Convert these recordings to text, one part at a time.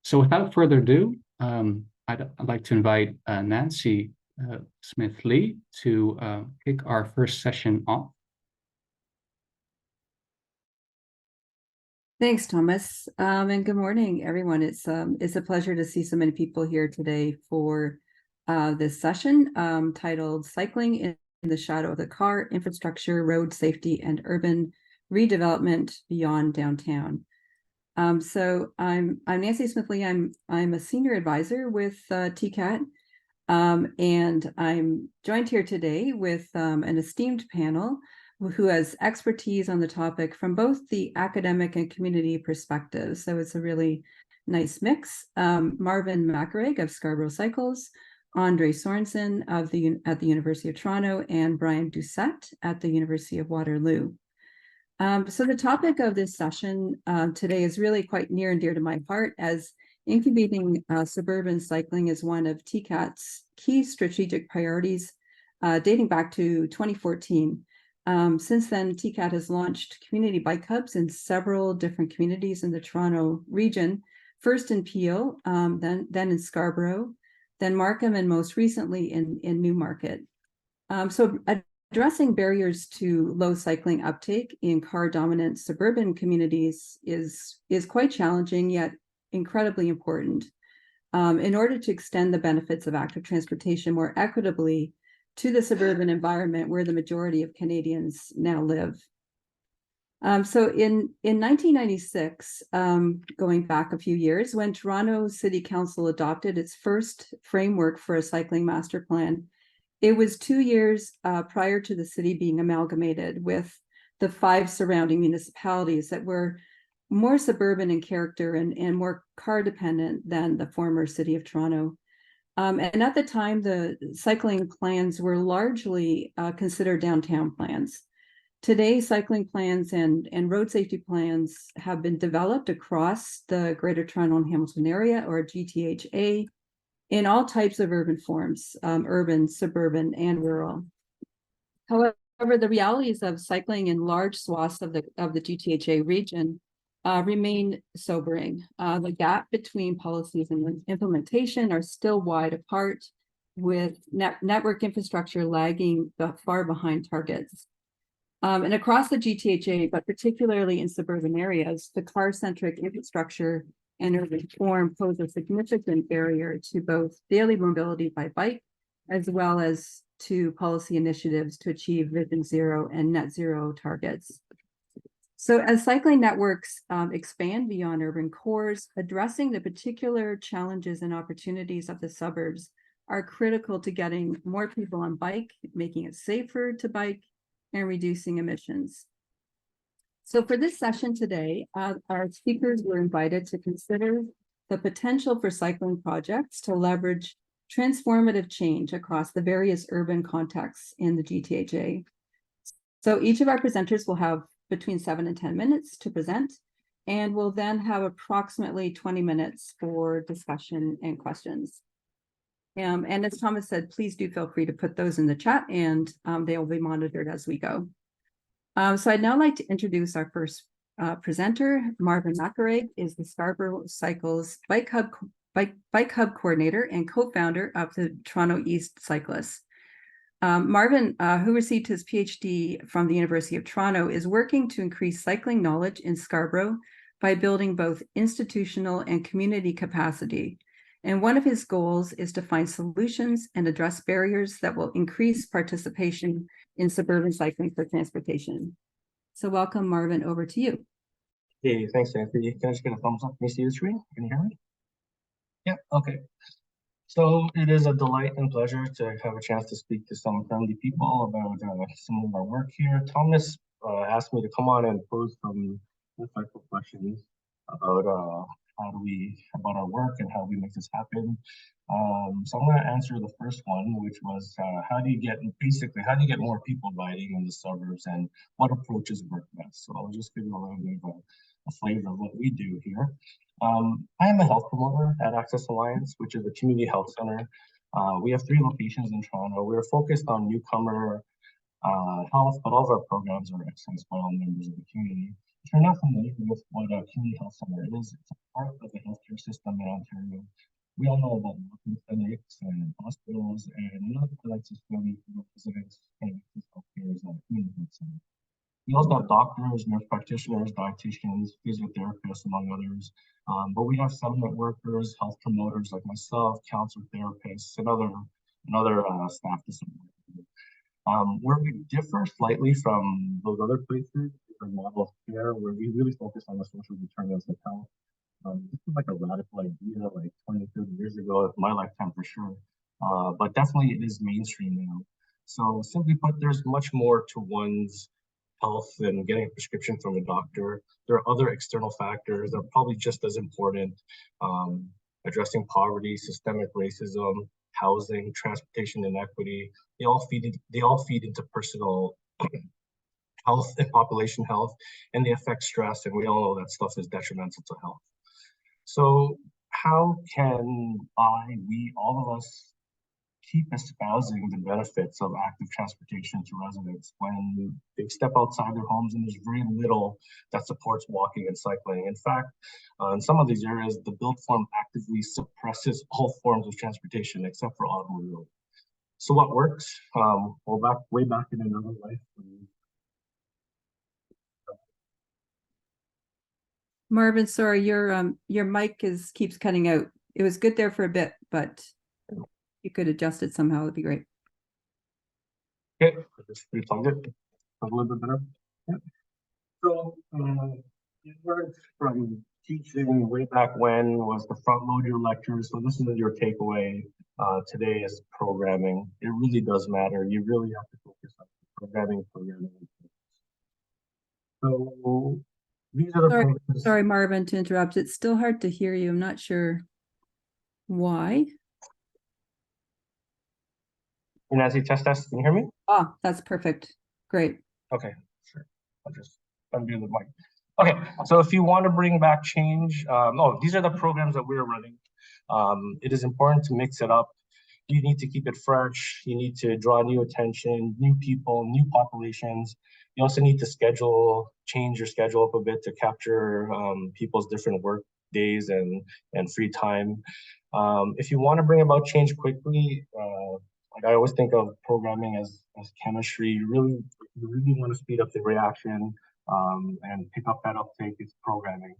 So without further ado, I'd like to invite Nancy Smith Lea to kick our first session off. Thanks, Thomas, and good morning, everyone. It's a pleasure to see so many people here today for this session titled "Cycling in the Shadow of the Car: Infrastructure, Road Safety, and Urban Redevelopment Beyond Downtown." So I'm Nancy Smith Lea. I'm a senior advisor with TCAT, and I'm joined here today with an esteemed panel who has expertise on the topic from both the academic and community perspectives. So it's a really nice mix. Marvin Macaraig of Scarborough Cycles, Andre Sorensen at the University of Toronto, and Brian Doucet at the University of Waterloo. So the topic of this session today is really quite near and dear to my heart, as incubating suburban cycling is one of TCAT's key strategic priorities dating back to 2014. Since then, TCAT has launched community bike hubs in several different communities in the Toronto region, first in Peel, then in Scarborough, then Markham, and most recently in Newmarket. So addressing barriers to low cycling uptake in car-dominant suburban communities is quite challenging, yet incredibly important in order to extend the benefits of active transportation more equitably to the suburban environment where the majority of Canadians now live. So in 1996, going back a few years, when Toronto City Council adopted its first framework for a cycling master plan, it was 2 years prior to the city being amalgamated with the 5 surrounding municipalities that were more suburban in character and more car dependent than the former city of Toronto. And at the time, the cycling plans were largely considered downtown plans. Today, cycling plans and road safety plans have been developed across the Greater Toronto and Hamilton area, or GTHA, in all types of urban forms, urban, suburban, and rural. However, the realities of cycling in large swaths of the GTHA region remain sobering. The gap between policies and implementation are still wide apart, with network infrastructure lagging far behind targets. And across the GTHA, but particularly in suburban areas, the car-centric infrastructure and urban form pose a significant barrier to both daily mobility by bike, as well as to policy initiatives to achieve Vision Zero and Net Zero targets. So as cycling networks expand beyond urban cores, addressing the particular challenges and opportunities of the suburbs are critical to getting more people on bike, making it safer to bike, and reducing emissions. So for this session today, our speakers were invited to consider the potential for cycling projects to leverage transformative change across the various urban contexts in the GTHA. So each of our presenters will have between 7 and 10 minutes to present, and we'll then have approximately 20 minutes for discussion and questions. And as Thomas said, please do feel free to put those in the chat, and they will be monitored as we go. So I'd now like to introduce our first presenter. Marvin Macaraig is the Scarborough Cycles Bike Hub coordinator and co-founder of the Toronto East Cyclists. Marvin, who received his PhD from the University of Toronto, is working to increase cycling knowledge in Scarborough by building both institutional and community capacity. And one of his goals is to find solutions and address barriers that will increase participation in suburban cycling for transportation. So welcome, Marvin, over to you. Hey, thanks, Anthony. Can I just get a thumbs up? Can you see the screen? Can you hear me? Yeah, okay. So it is a delight and pleasure to have a chance to speak to some friendly people about some of our work here. Thomas asked me to come on and pose some insightful questions about about our work and how we make this happen. So I'm going to answer the first one, which was how do you get more people riding in the suburbs, and what approaches work best? So I'll just give you a little bit of a flavor of what we do here. I am a health promoter at Access Alliance, which is a community health center. We have 3 locations in Toronto. We're focused on newcomer health, but all of our programs are accessed by all members of the community. If you're not familiar with what a community health center is, it's a part of the healthcare system in Ontario. We all know about walking clinics and hospitals, and another highlight system for residents and healthcare is a community health center. We also have doctors, nurse practitioners, dietitians, physiotherapists, among others. But we have settlement workers, health promoters like myself, counselor therapists, and other staff to support. Where we differ slightly from those other places is our model of care, where we really focus on the social determinants of health. This was like a radical idea like 20, 30 years ago, of my lifetime for sure. But definitely it is mainstream now. So simply put, there's much more to one's health than getting a prescription from a doctor. There are other external factors that are probably just as important. Addressing poverty, systemic racism, housing, transportation inequity, they all feed into personal health and population health, and they affect stress, and we all know that stuff is detrimental to health. So how can we, all of us, keep espousing the benefits of active transportation to residents when they step outside their homes and there's very little that supports walking and cycling? In fact, in some of these areas, the build form actively suppresses all forms of transportation except for automobile. So what works? Well, way back in another life. Marvin, sorry, your mic keeps cutting out. It was good there for a bit, but you could adjust it somehow, it'd be great. Okay, I just replugged it. A little bit better. Yeah. So you learned from teaching way back when was to front load your lectures. So this is your takeaway today is programming. It really does matter. You really have to focus on programming. So these are the programs. Sorry, Marvin, to interrupt. It's still hard to hear you. I'm not sure why. Nancy, test. Can you hear me? Ah, that's perfect. Great. Okay, sure. I'll just undo the mic. Okay, so if you want to bring back change, these are the programs that we're running. It is important to mix it up. You need to keep it fresh. You need to draw new attention, new people, new populations. You also need to change your schedule up a bit to capture people's different work days and free time. If you want to bring about change quickly, like I always think of programming as chemistry. You really want to speed up the reaction and pick up that uptake. It's programming.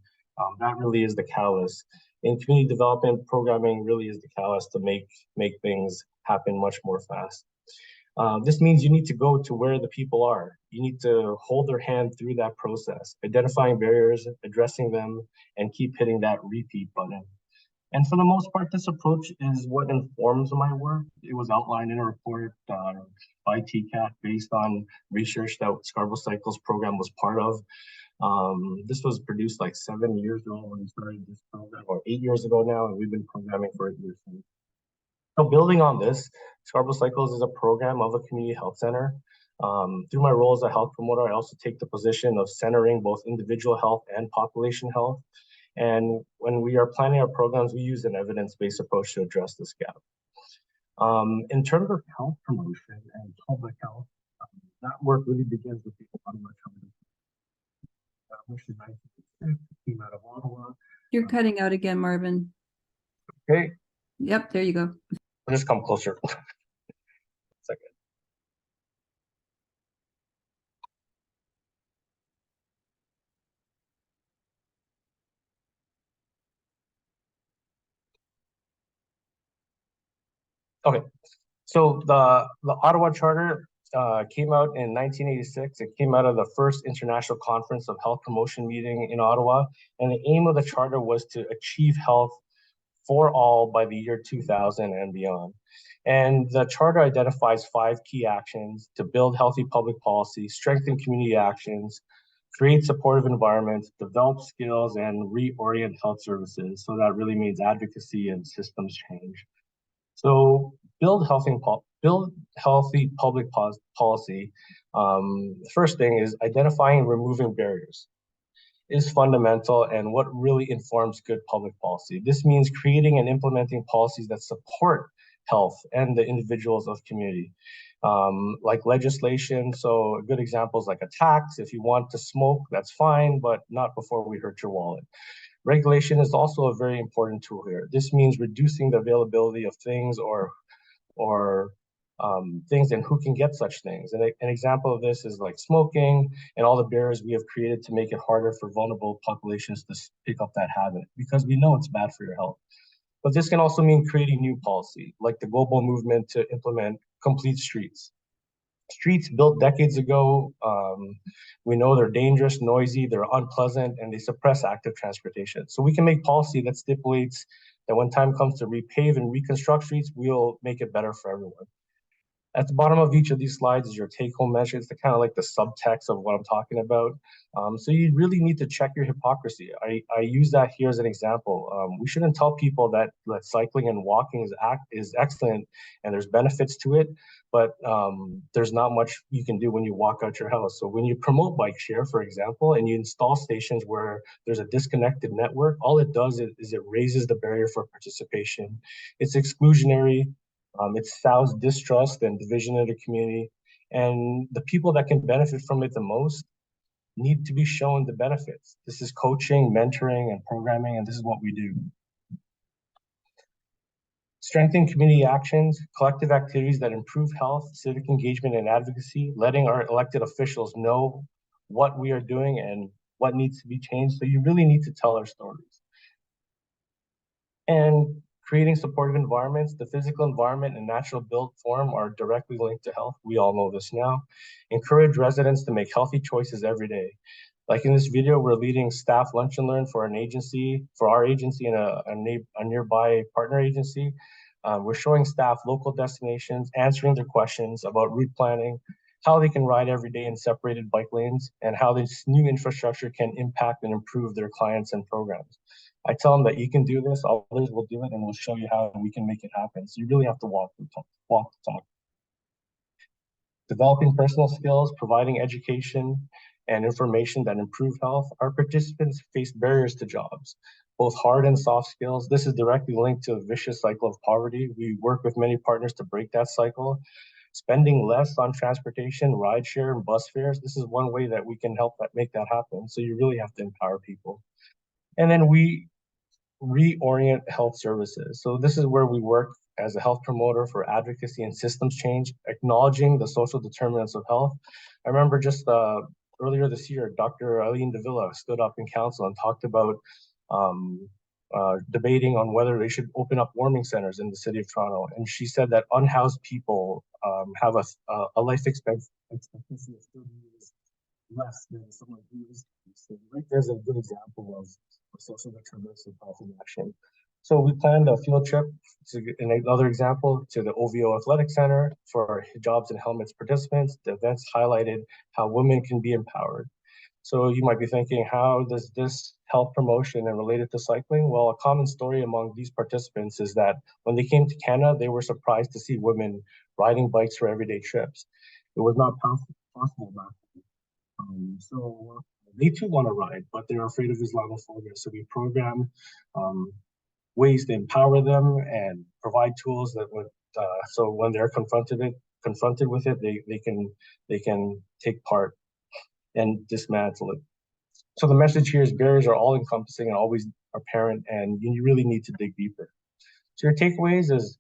That really is the catalyst. In community development, programming really is the catalyst to make things happen much more fast. This means you need to go to where the people are. You need to hold their hand through that process, identifying barriers, addressing them, and keep hitting that repeat button. And for the most part, this approach is what informs my work. It was outlined in a report by TCAT based on research that Scarborough Cycles program was part of. This was produced like 7 years ago when we started this program, or 8 years ago now, and we've been programming for 8 years since. So building on this, Scarborough Cycles is a program of a community health center. Through my role as a health promoter, I also take the position of centering both individual health and population health. And when we are planning our programs, we use an evidence-based approach to address this gap. In terms of health promotion and public health, that work really begins with the Ottawa Charter. Which is 1966, came out of Ottawa. You're cutting out again, Marvin. Okay. Yep, there you go. I'll just come closer. Second. Okay, so the Ottawa Charter came out in 1986. It came out of the first International Conference of Health Promotion meeting in Ottawa, and the aim of the charter was to achieve health for all by the year 2000 and beyond. And the charter identifies 5 key actions to build healthy public policy, strengthen community actions, create supportive environments, develop skills, and reorient health services. So that really means advocacy and systems change. So build healthy public policy. The first thing is identifying and removing barriers is fundamental and what really informs good public policy. This means creating and implementing policies that support health and the individuals of community. like legislation. So a good example is like a tax. If you want to smoke, that's fine, but not before we hurt your wallet. Regulation is also a very important tool here. This means reducing the availability of things or things and who can get such things. And an example of this is like smoking and all the barriers we have created to make it harder for vulnerable populations to pick up that habit because we know it's bad for your health. But this can also mean creating new policy, like the global movement to implement complete streets. Streets built decades ago, we know they're dangerous, noisy, they're unpleasant, and they suppress active transportation. So we can make policy that stipulates that when time comes to repave and reconstruct streets, we'll make it better for everyone. At the bottom of each of these slides is your take-home measure. It's kind of like the subtext of what I'm talking about. So you really need to check your hypocrisy. I use that here as an example. We shouldn't tell people that cycling and walking is excellent and there's benefits to it, but there's not much you can do when you walk out your house. So when you promote bike share, for example, and you install stations where there's a disconnected network, all it does is it raises the barrier for participation. It's exclusionary. It sows distrust and division in the community. And the people that can benefit from it the most need to be shown the benefits. This is coaching, mentoring, and programming, and this is what we do. Strengthen community actions, collective activities that improve health, civic engagement, and advocacy, letting our elected officials know what we are doing and what needs to be changed. So you really need to tell our stories. And creating supportive environments, the physical environment and natural built form are directly linked to health. We all know this now. Encourage residents to make healthy choices every day. Like in this video, we're leading staff lunch and learn for our agency and a nearby partner agency. We're showing staff local destinations, answering their questions about route planning, how they can ride every day in separated bike lanes, and how this new infrastructure can impact and improve their clients and programs. I tell them that you can do this, others will do it, and we'll show you how we can make it happen. So you really have to walk the talk. Developing personal skills, providing education and information that improve health. Our participants face barriers to jobs, both hard and soft skills. This is directly linked to a vicious cycle of poverty. We work with many partners to break that cycle. Spending less on transportation, rideshare, and bus fares. This is one way that we can help make that happen. So you really have to empower people. And then we reorient health services. So this is where we work as a health promoter for advocacy and systems change, acknowledging the social determinants of health. I remember just earlier this year, Dr. Eileen Davila stood up in council and talked about debating on whether they should open up warming centers in the city of Toronto. And she said that unhoused people have a life expectancy of 30 years less than someone who is. So right there's a good example of social determinants of health in action. So we planned a field trip to another example to the OVO Athletic Center for our Hijabs and Helmets participants. The events highlighted how women can be empowered. So you might be thinking, how does this health promotion and related to cycling? Well, a common story among these participants is that when they came to Canada, they were surprised to see women riding bikes for everyday trips. It was not possible back then. So they too want to ride, but they're afraid of Islamophobia. So we program ways to empower them and provide tools that would, so when they're confronted with it, they can take part and dismantle it. So the message here is barriers are all encompassing and always apparent, and you really need to dig deeper. So your takeaways is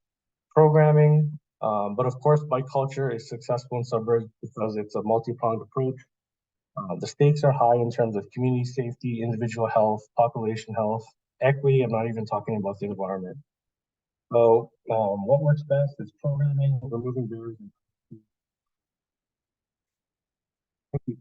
programming, but of course, bike culture is successful in suburbs because it's a multi-pronged approach. The stakes are high in terms of community safety, individual health, population health, equity. I'm not even talking about the environment. So what works best is programming, removing barriers. Thank you.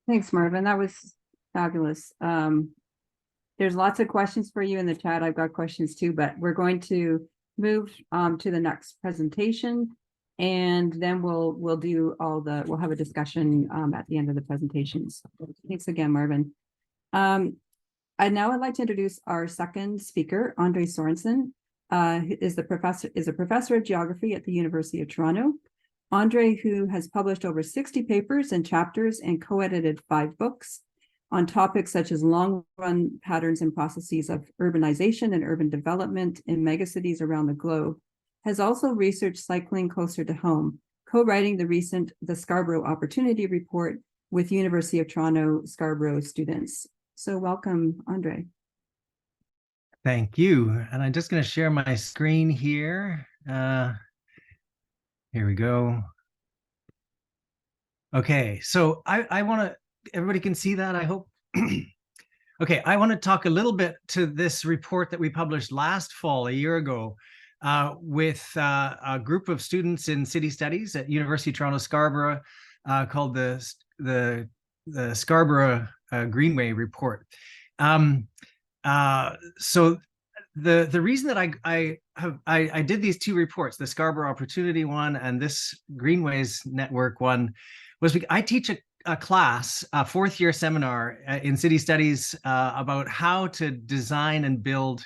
Thanks, Marvin. That was fabulous. There's lots of questions for you in the chat. I've got questions too, but we're going to move to the next presentation, and then we'll have a discussion at the end of the presentations. Thanks again, Marvin. I'd like to introduce our second speaker, Andre Sorensen, is a professor of geography at the University of Toronto. Andre, who has published over 60 papers and chapters and co-edited 5 books on topics such as long-run patterns and processes of urbanization and urban development in megacities around the globe. has also researched cycling closer to home, co-writing the Scarborough Opportunity Report with University of Toronto Scarborough students. So welcome, Andre. Thank you. And I'm just going to share my screen here. Here we go. Okay, so I want to, everybody can see that, I hope. Okay, I want to talk a little bit to this report that we published last fall, a year ago, with a group of students in city studies at University of Toronto Scarborough, called the Scarborough Greenway Report. So the reason that I did these two reports, the Scarborough Opportunity one and this Greenways Network one, was because I teach a class, a fourth-year seminar in city studies about how to design and build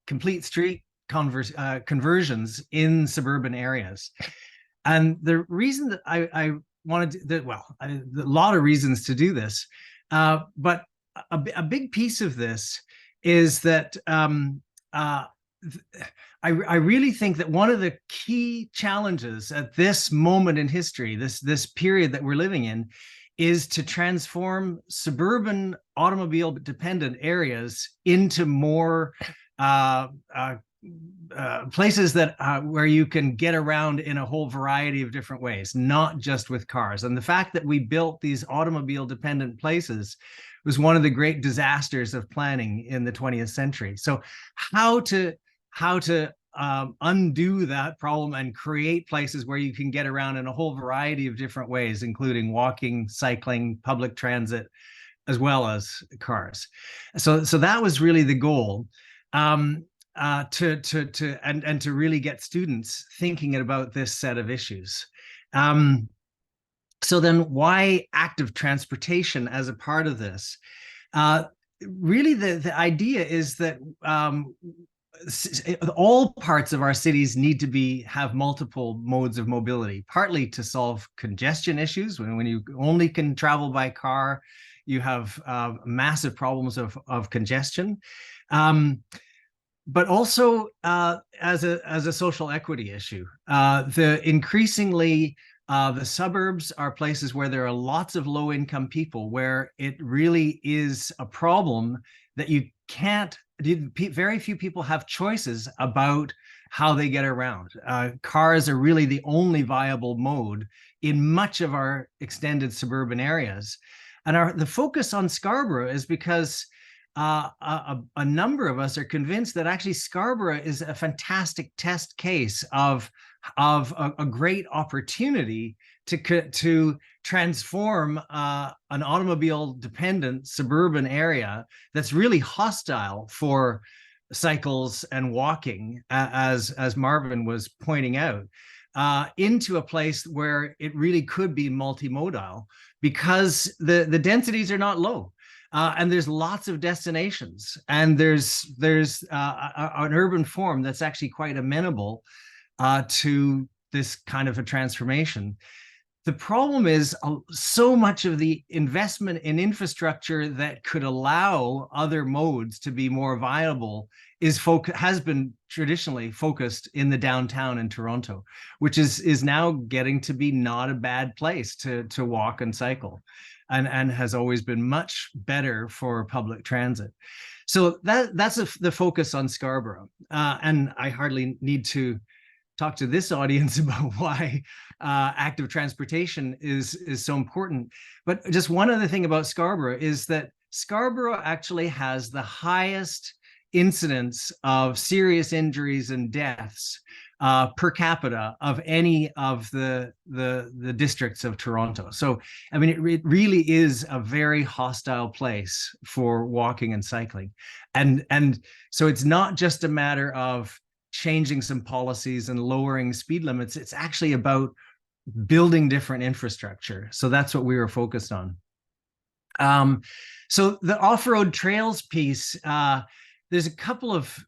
complete street conversions in suburban areas. And the reason that I wanted to, well, a lot of reasons to do this, but a big piece of this is that I really think that one of the key challenges at this moment in history, this period that we're living in, is to transform suburban automobile-dependent areas into more places that where you can get around in a whole variety of different ways, not just with cars. And the fact that we built these automobile-dependent places was one of the great disasters of planning in the 20th century. So how to undo that problem and create places where you can get around in a whole variety of different ways, including walking, cycling, public transit, as well as cars. So that was really the goal, to really get students thinking about this set of issues. So then why active transportation as a part of this? Really, the idea is that all parts of our cities need to have multiple modes of mobility, partly to solve congestion issues. When you only can travel by car, you have massive problems of congestion. But also as a social equity issue. Increasingly, the suburbs are places where there are lots of low-income people, where it really is a problem that very few people have choices about how they get around. Cars are really the only viable mode in much of our extended suburban areas. And the focus on Scarborough is because a number of us are convinced that actually Scarborough is a fantastic test case of a great opportunity to transform an automobile-dependent suburban area that's really hostile for cycles and walking, as Marvin was pointing out, into a place where it really could be multimodal, because the densities are not low. And there's lots of destinations, and there's an urban form that's actually quite amenable to this kind of a transformation. The problem is so much of the investment in infrastructure that could allow other modes to be more viable has been traditionally focused in the downtown in Toronto, which is now getting to be not a bad place to walk and cycle, and has always been much better for public transit. So that's the focus on Scarborough. And I hardly need to talk to this audience about why active transportation is so important. But just one other thing about Scarborough is that Scarborough actually has the highest incidence of serious injuries and deaths per capita of any of the districts of Toronto. So, I mean, it really is a very hostile place for walking and cycling. And so it's not just a matter of changing some policies and lowering speed limits. It's actually about building different infrastructure. So that's what we were focused on. So the off-road trails piece, there's a couple of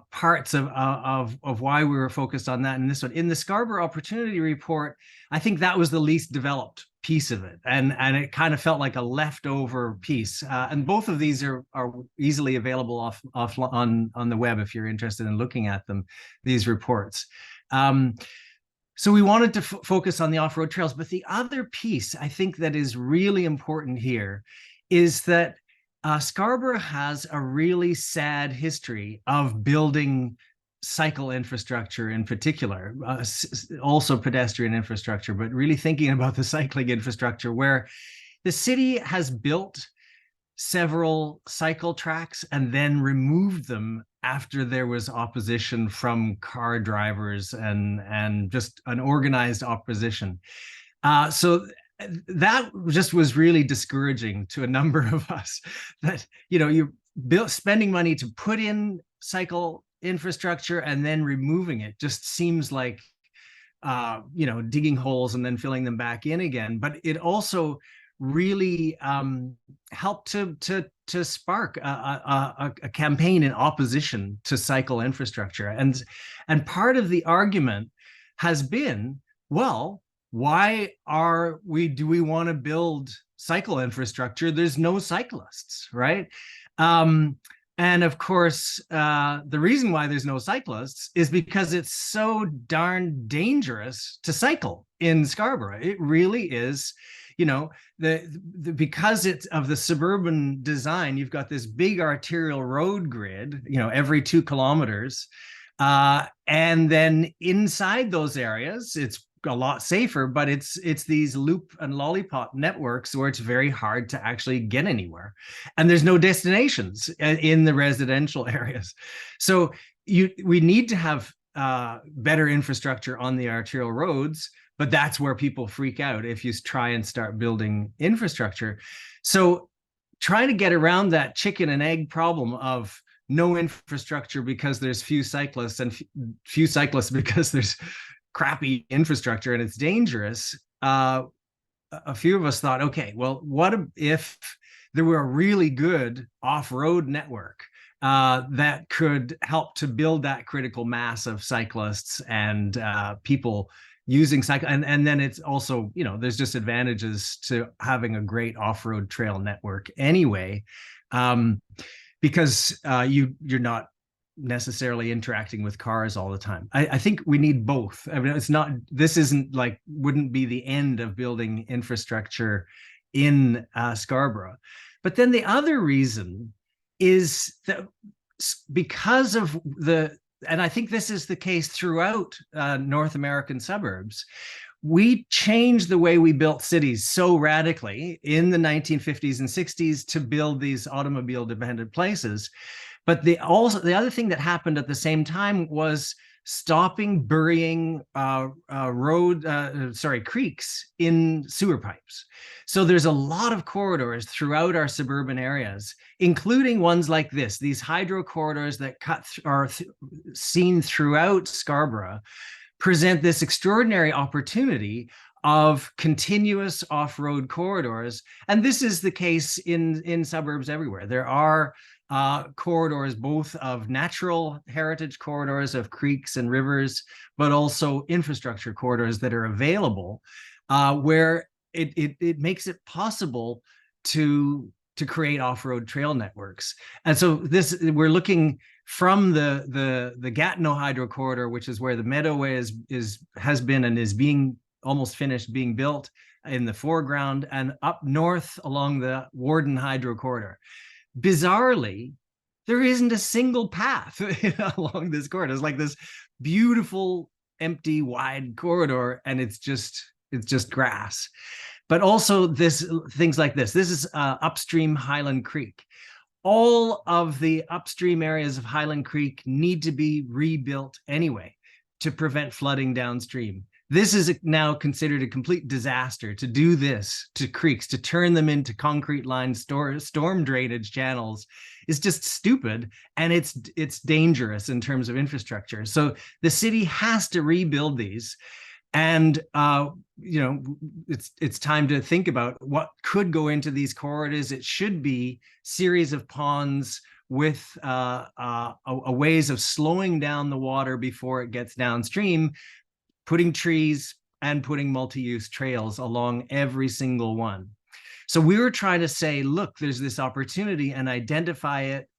parts of why we were focused on that in this one. In the Scarborough Opportunity Report, I think that was the least developed piece of it, and it kind of felt like a leftover piece. And both of these are easily available on the web if you're interested in looking at them, these reports. So we wanted to focus on the off-road trails, but the other piece I think that is really important here is that Scarborough has a really sad history of building cycle infrastructure in particular, also pedestrian infrastructure, but really thinking about the cycling infrastructure, where the city has built several cycle tracks and then removed them after there was opposition from car drivers and just an organized opposition. So that just was really discouraging to a number of us, that, you know, you're spending money to put in cycle infrastructure and then removing it just seems like, you know, digging holes and then filling them back in again. But it also really helped to spark a campaign in opposition to cycle infrastructure. And part of the argument has been, well, why do we want to build cycle infrastructure? There's no cyclists, right? And of course, the reason why there's no cyclists is because it's so darn dangerous to cycle in Scarborough. It really is. You know, because it's of the suburban design, you've got this big arterial road grid, you know, every 2 kilometers. And then inside those areas, it's a lot safer, but it's these loop and lollipop networks where it's very hard to actually get anywhere. And there's no destinations in the residential areas. So we need to have better infrastructure on the arterial roads, but that's where people freak out if you try and start building infrastructure. So trying to get around that chicken and egg problem of no infrastructure because there's few cyclists and few cyclists because there's crappy infrastructure and it's dangerous. A few of us thought, okay, well, what if there were a really good off-road network that could help to build that critical mass of cyclists and people using cycle, and then it's also, you know, there's just advantages to having a great off-road trail network anyway, because you're not necessarily interacting with cars all the time. I think we need both. I mean, this isn't like, wouldn't be the end of building infrastructure in Scarborough. But then the other reason is that because of and I think this is the case throughout North American suburbs, we changed the way we built cities so radically in the 1950s and 60s to build these automobile dependent places. But the other thing that happened at the same time was stopping burying creeks in sewer pipes. So there's a lot of corridors throughout our suburban areas, including ones like this, these hydro corridors that are seen throughout Scarborough, present this extraordinary opportunity of continuous off-road corridors. And this is the case in suburbs everywhere. There are corridors, both of natural heritage corridors of creeks and rivers, but also infrastructure corridors that are available, where it makes it possible to create off-road trail networks. And so we're looking from the Gatineau Hydro Corridor, which is where the Meadowway has been and is being almost finished being built in the foreground, and up north along the Warden Hydro Corridor. Bizarrely, there isn't a single path along this corridor. It's like this beautiful, empty, wide corridor, and it's just grass. But also things like this. This is upstream Highland Creek. All of the upstream areas of Highland Creek need to be rebuilt anyway to prevent flooding downstream. This is now considered a complete disaster to do this to creeks, to turn them into concrete lined storm drainage channels is just stupid, and it's dangerous in terms of infrastructure. So the city has to rebuild these, and you know, it's time to think about what could go into these corridors. It should be series of ponds with a ways of slowing down the water before it gets downstream, putting trees and putting multi-use trails along every single one. So we were trying to say, look, there's this opportunity, and identify it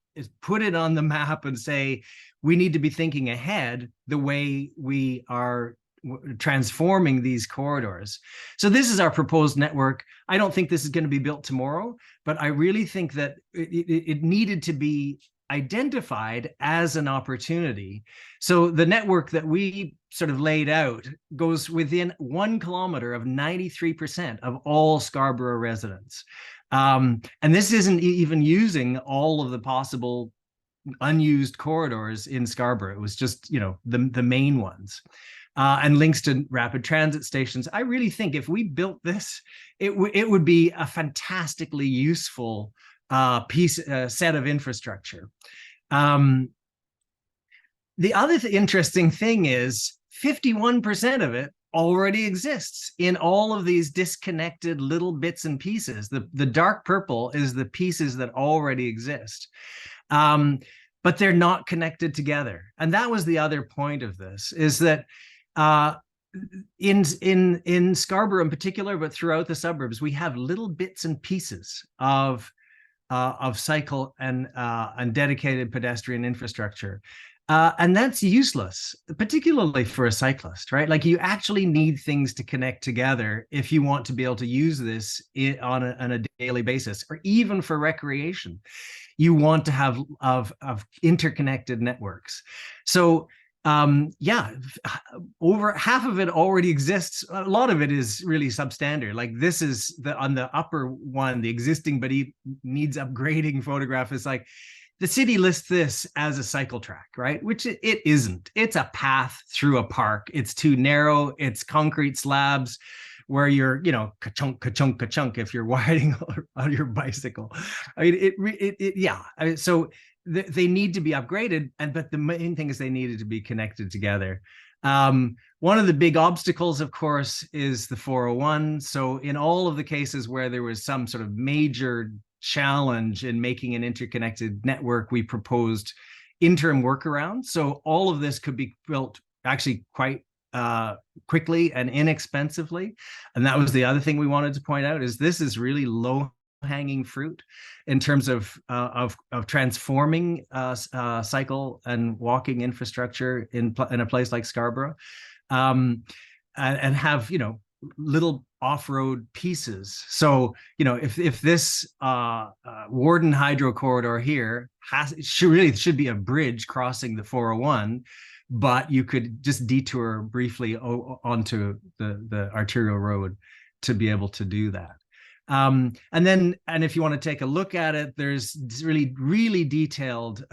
put it on the map and say, we need to be thinking ahead the way we are transforming these corridors. So this is our proposed network. I don't think this is going to be built tomorrow, but I really think that it needed to be identified as an opportunity. So the network that we sort of laid out goes within 1 kilometer of 93% of all Scarborough residents. And this isn't even using all of the possible unused corridors in Scarborough. It was just, the main ones. And links to rapid transit stations. I really think if we built this, it would be a fantastically useful set of infrastructure. The other interesting thing is 51% of it already exists in all of these disconnected little bits and pieces. The dark purple is the pieces that already exist. But they're not connected together. And that was the other point of this, is that in Scarborough in particular, but throughout the suburbs, we have little bits and pieces of cycle and dedicated pedestrian infrastructure. And that's useless, particularly for a cyclist, right? Like, you actually need things to connect together if you want to be able to use this on a daily basis, or even for recreation. You want to have of interconnected networks. So over half of it already exists. A lot of it is really substandard. Like, this is on the upper one, the existing but he needs upgrading photograph is like, the city lists this as a cycle track, right? Which it isn't. It's a path through a park. It's too narrow. It's concrete slabs where you're, ka-chunk, ka-chunk, ka-chunk if you're riding on your bicycle. I mean, so they need to be upgraded, but the main thing is they needed to be connected together. One of the big obstacles, of course, is the 401. So in all of the cases where there was some sort of major challenge in making an interconnected network, we proposed interim workarounds. So all of this could be built actually quite quickly and inexpensively. And that was the other thing we wanted to point out, is this is really low-hanging fruit in terms of transforming cycle and walking infrastructure in a place like Scarborough, and have little off-road pieces. So if this Warden Hydro corridor here should be a bridge crossing the 401, but you could just detour briefly onto the arterial road to be able to do that. And if you want to take a look at it, there's really, really detailed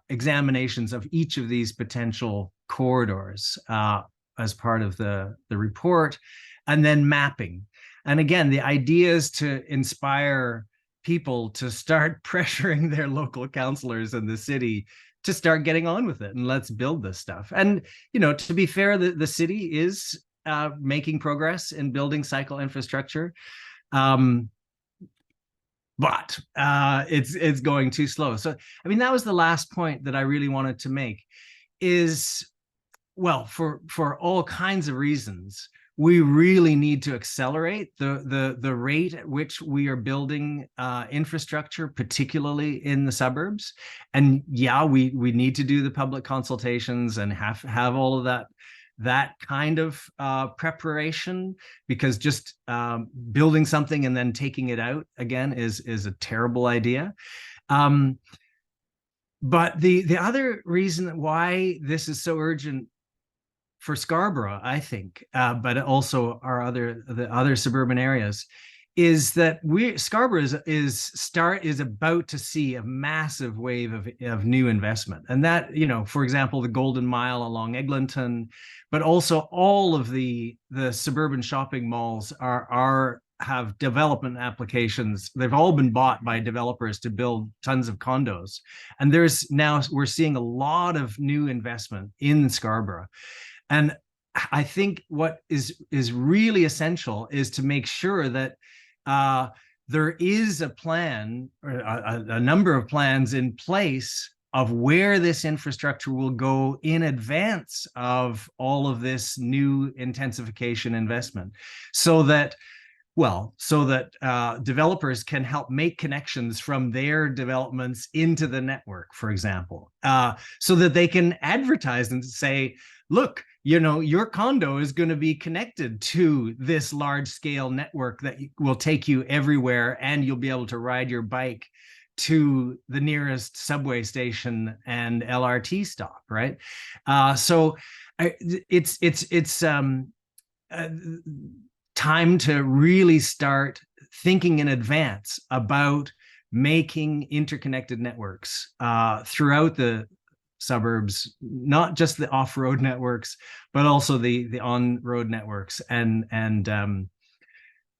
examinations of each of these potential corridors as part of the report, and then mapping. And again, the idea is to inspire people to start pressuring their local councillors in the city to start getting on with it, and let's build this stuff. And to be fair, the city is making progress in building cycle infrastructure, but it's going too slow. So I mean, that was the last point that I really wanted to make, is, well, for all kinds of reasons, we really need to accelerate the rate at which we are building infrastructure, particularly in the suburbs. And yeah, we need to do the public consultations and have all of that kind of preparation, because just building something and then taking it out again is a terrible idea. But the other reason why this is so urgent for Scarborough, I think, but also the other suburban areas, is that Scarborough is about to see a massive wave of new investment. And that, for example, the Golden Mile along Eglinton, but also all of the suburban shopping malls have development applications. They've all been bought by developers to build tons of condos. And we're seeing a lot of new investment in Scarborough. And I think what is really essential is to make sure that there is a plan, or a number of plans in place of where this infrastructure will go in advance of all of this new intensification investment, so that Well, so that developers can help make connections from their developments into the network, for example, so that they can advertise and say, look, you know, your condo is going to be connected to this large scale network that will take you everywhere, and you'll be able to ride your bike to the nearest subway station and LRT stop, right? So it's time to really start thinking in advance about making interconnected networks throughout the suburbs, not just the off-road networks, but also the on-road networks, and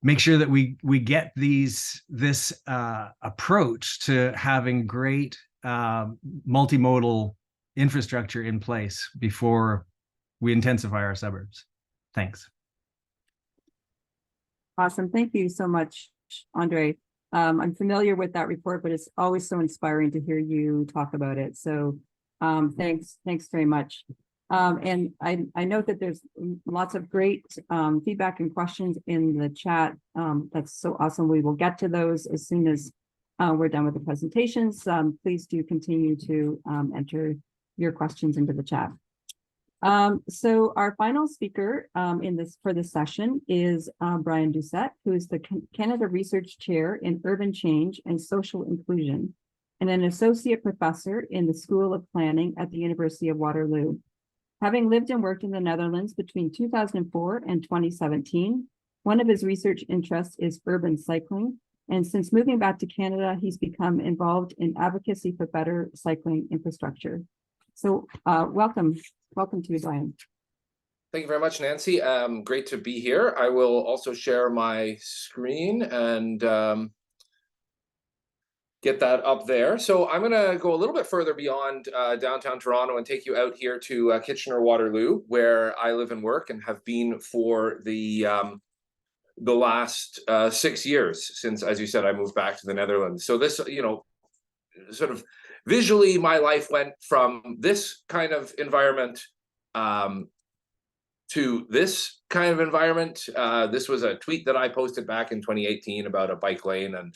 make sure that we get this approach to having great multimodal infrastructure in place before we intensify our suburbs. Thanks. Awesome. Thank you so much, Andre. I'm familiar with that report, but it's always so inspiring to hear you talk about it. So thanks very much. And I note that there's lots of great feedback and questions in the chat. That's so awesome. We will get to those as soon as we're done with the presentations. Please do continue to enter your questions into the chat. So our final speaker for this session is Brian Doucet, who is the Canada Research Chair in Urban Change and Social Inclusion, and an associate professor in the School of Planning at the University of Waterloo. Having lived and worked in the Netherlands between 2004 and 2017, one of his research interests is urban cycling. And since moving back to Canada, he's become involved in advocacy for better cycling infrastructure. So welcome to you, Brian. Thank you very much, Nancy. Great to be here. I will also share my screen and get that up there. So I'm going to go a little bit further beyond downtown Toronto and take you out here to Kitchener-Waterloo, where I live and work and have been for the last 6 years since, as you said, I moved back to the Netherlands. So this, you know, sort of visually, my life went from this kind of environment to this kind of environment. This was a tweet that I posted back in 2018 about a bike lane, and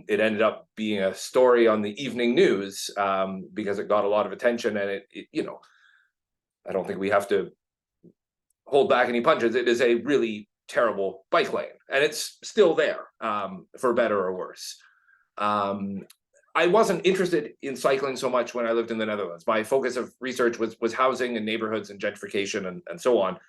it ended up being a story on the evening news because it got a lot of attention, and it you know, I don't think we have to hold back any punches. It is a really terrible bike lane, and it's still there, for better or worse. I wasn't interested in cycling so much when I lived in the Netherlands. My focus of research was housing and neighborhoods and gentrification and so on.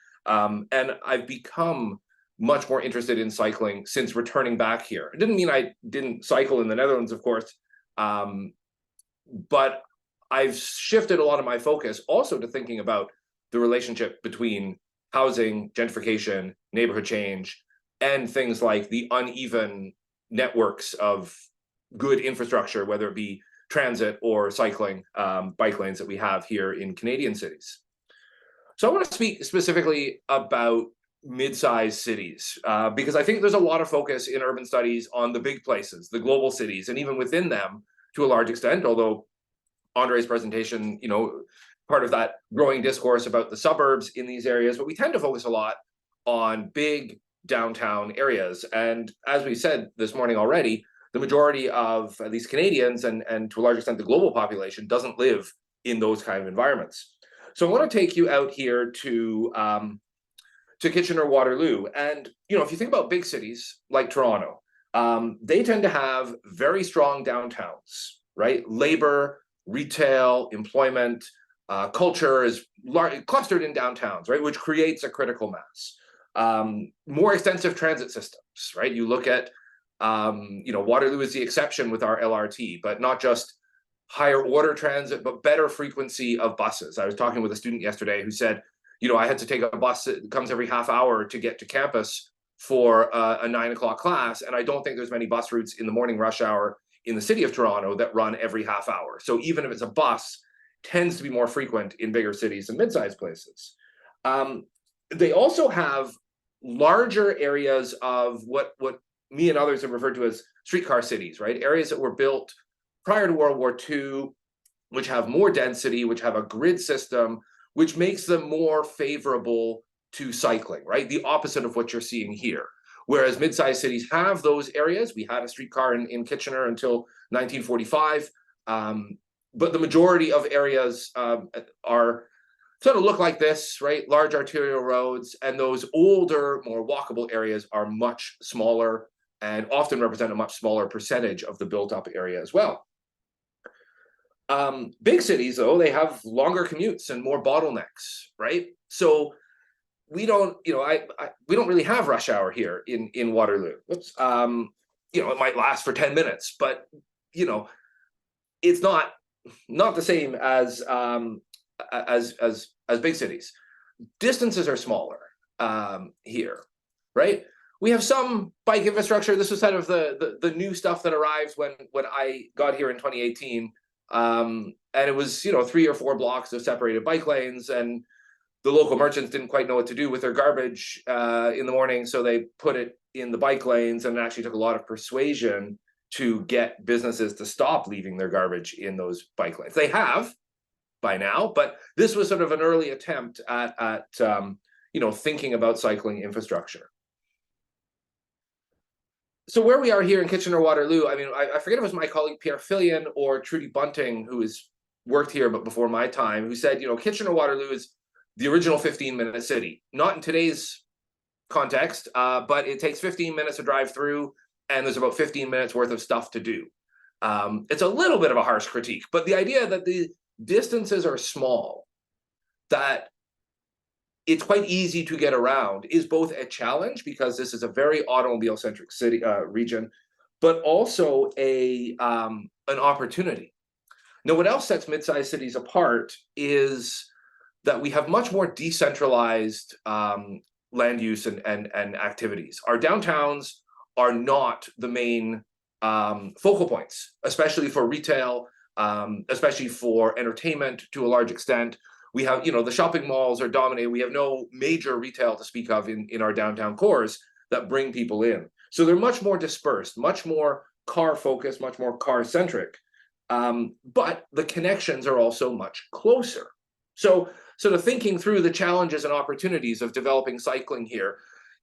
And I've become much more interested in cycling since returning back here. It didn't mean I didn't cycle in the Netherlands, of course, but I've shifted a lot of my focus also to thinking about the relationship between housing, gentrification, neighborhood change, and things like the uneven networks of good infrastructure, whether it be transit or cycling bike lanes that we have here in Canadian cities. So I want to speak specifically about mid-sized cities, because I think there's a lot of focus in urban studies on the big places, the global cities, and even within them to a large extent, although Andre's presentation, you know, part of that growing discourse about the suburbs in these areas, but we tend to focus a lot on big downtown areas. And as we said this morning already, the majority of at least Canadians and to a large extent the global population doesn't live in those kind of environments. So I want to take you out here to Kitchener-Waterloo. And you know, if you think about big cities like Toronto, they tend to have very strong downtowns, right? Labor, retail, employment, culture is clustered in downtowns, right? Which creates a critical mass. More extensive transit systems, right? You look at you know, Waterloo is the exception with our LRT, but not just higher order transit, but better frequency of buses. I was talking with a student yesterday who said, you know, I had to take a bus that comes every half hour to get to campus for a 9 o'clock class. And I don't think there's many bus routes in the morning rush hour in the city of Toronto that run every half hour. So even if it's a bus, tends to be more frequent in bigger cities and mid-sized places. They also have larger areas of what me and others have referred to as streetcar cities, right? Areas that were built prior to World War II, which have more density, which have a grid system, which makes them more favorable to cycling, right? The opposite of what you're seeing here, whereas mid-sized cities have those areas. We had a streetcar in Kitchener until 1945, but the majority of areas are sort of look like this, right? Large arterial roads, and those older, more walkable areas are much smaller and often represent a much smaller percentage of the built-up area as well. Big cities, though, they have longer commutes and more bottlenecks, right? So we don't, we don't really have rush hour here in Waterloo. Oops. It might last for 10 minutes, but it's not the same as big cities. Distances are smaller here, right? We have some bike infrastructure. This was kind of the new stuff that arrived when I got here in 2018. And it was 3 or 4 blocks of separated bike lanes, and the local merchants didn't quite know what to do with their garbage in the morning, so they put it in the bike lanes, and it actually took a lot of persuasion to get businesses to stop leaving their garbage in those bike lanes. They have by now, but this was sort of an early attempt at thinking about cycling infrastructure. So where we are here in Kitchener-Waterloo, I mean, I forget if it was my colleague Pierre Fillion or Trudy Bunting, who has worked here but before my time, who said, Kitchener-Waterloo is the original 15-minute city. Not in today's context, but it takes 15 minutes to drive through, and there's about 15 minutes worth of stuff to do. It's a little bit of a harsh critique, but the idea that the distances are small, that it's quite easy to get around, is both a challenge, because this is a very automobile-centric city region, but also an opportunity. Now, what else sets mid-sized cities apart is that we have much more decentralized land use and activities. Our downtowns are not the main focal points, especially for retail, especially for entertainment to a large extent. We have, the shopping malls are dominated. We have no major retail to speak of in our downtown cores that bring people in. So they're much more dispersed, much more car-focused, much more car-centric. But the connections are also much closer. So sort of thinking through the challenges and opportunities of developing cycling here,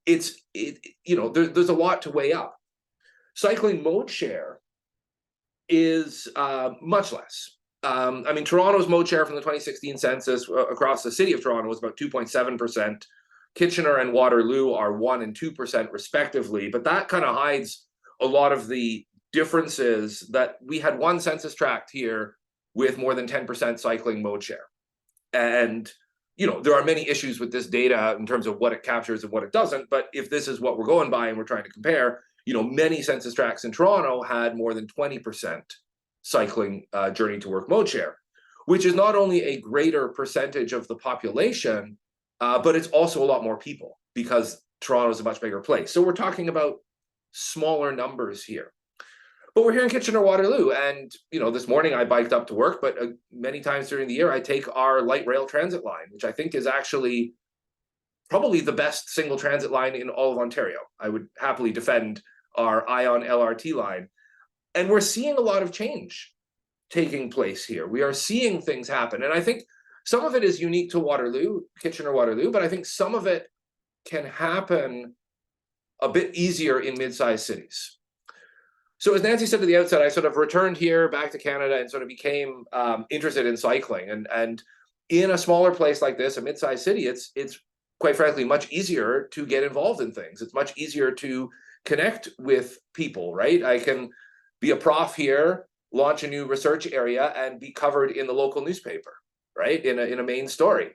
there's a lot to weigh up. Cycling mode share is much less. I mean, Toronto's mode share from the 2016 census across the city of Toronto was about 2.7%. Kitchener and Waterloo are 1% and 2% respectively, but that kind of hides a lot of the differences that we had one census tract here with more than 10% cycling mode share. And, there are many issues with this data in terms of what it captures and what it doesn't, but if this is what we're going by and we're trying to compare, many census tracts in Toronto had more than 20% cycling journey to work mode share, which is not only a greater percentage of the population, but it's also a lot more people, because Toronto is a much bigger place. So we're talking about smaller numbers here. But we're here in Kitchener-Waterloo, and this morning I biked up to work, but many times during the year I take our light rail transit line, which I think is actually probably the best single transit line in all of Ontario. I would happily defend our Ion LRT line. And we're seeing a lot of change taking place here. We are seeing things happen. And I think some of it is unique to Waterloo, Kitchener-Waterloo, but I think some of it can happen a bit easier in mid-sized cities. So as Nancy said at the outset, I sort of returned here back to Canada and sort of became interested in cycling. And in a smaller place like this, a mid-sized city, it's quite frankly much easier to get involved in things. It's much easier to connect with people, right? I can be a prof here, launch a new research area, and be covered in the local newspaper, right? In a main story.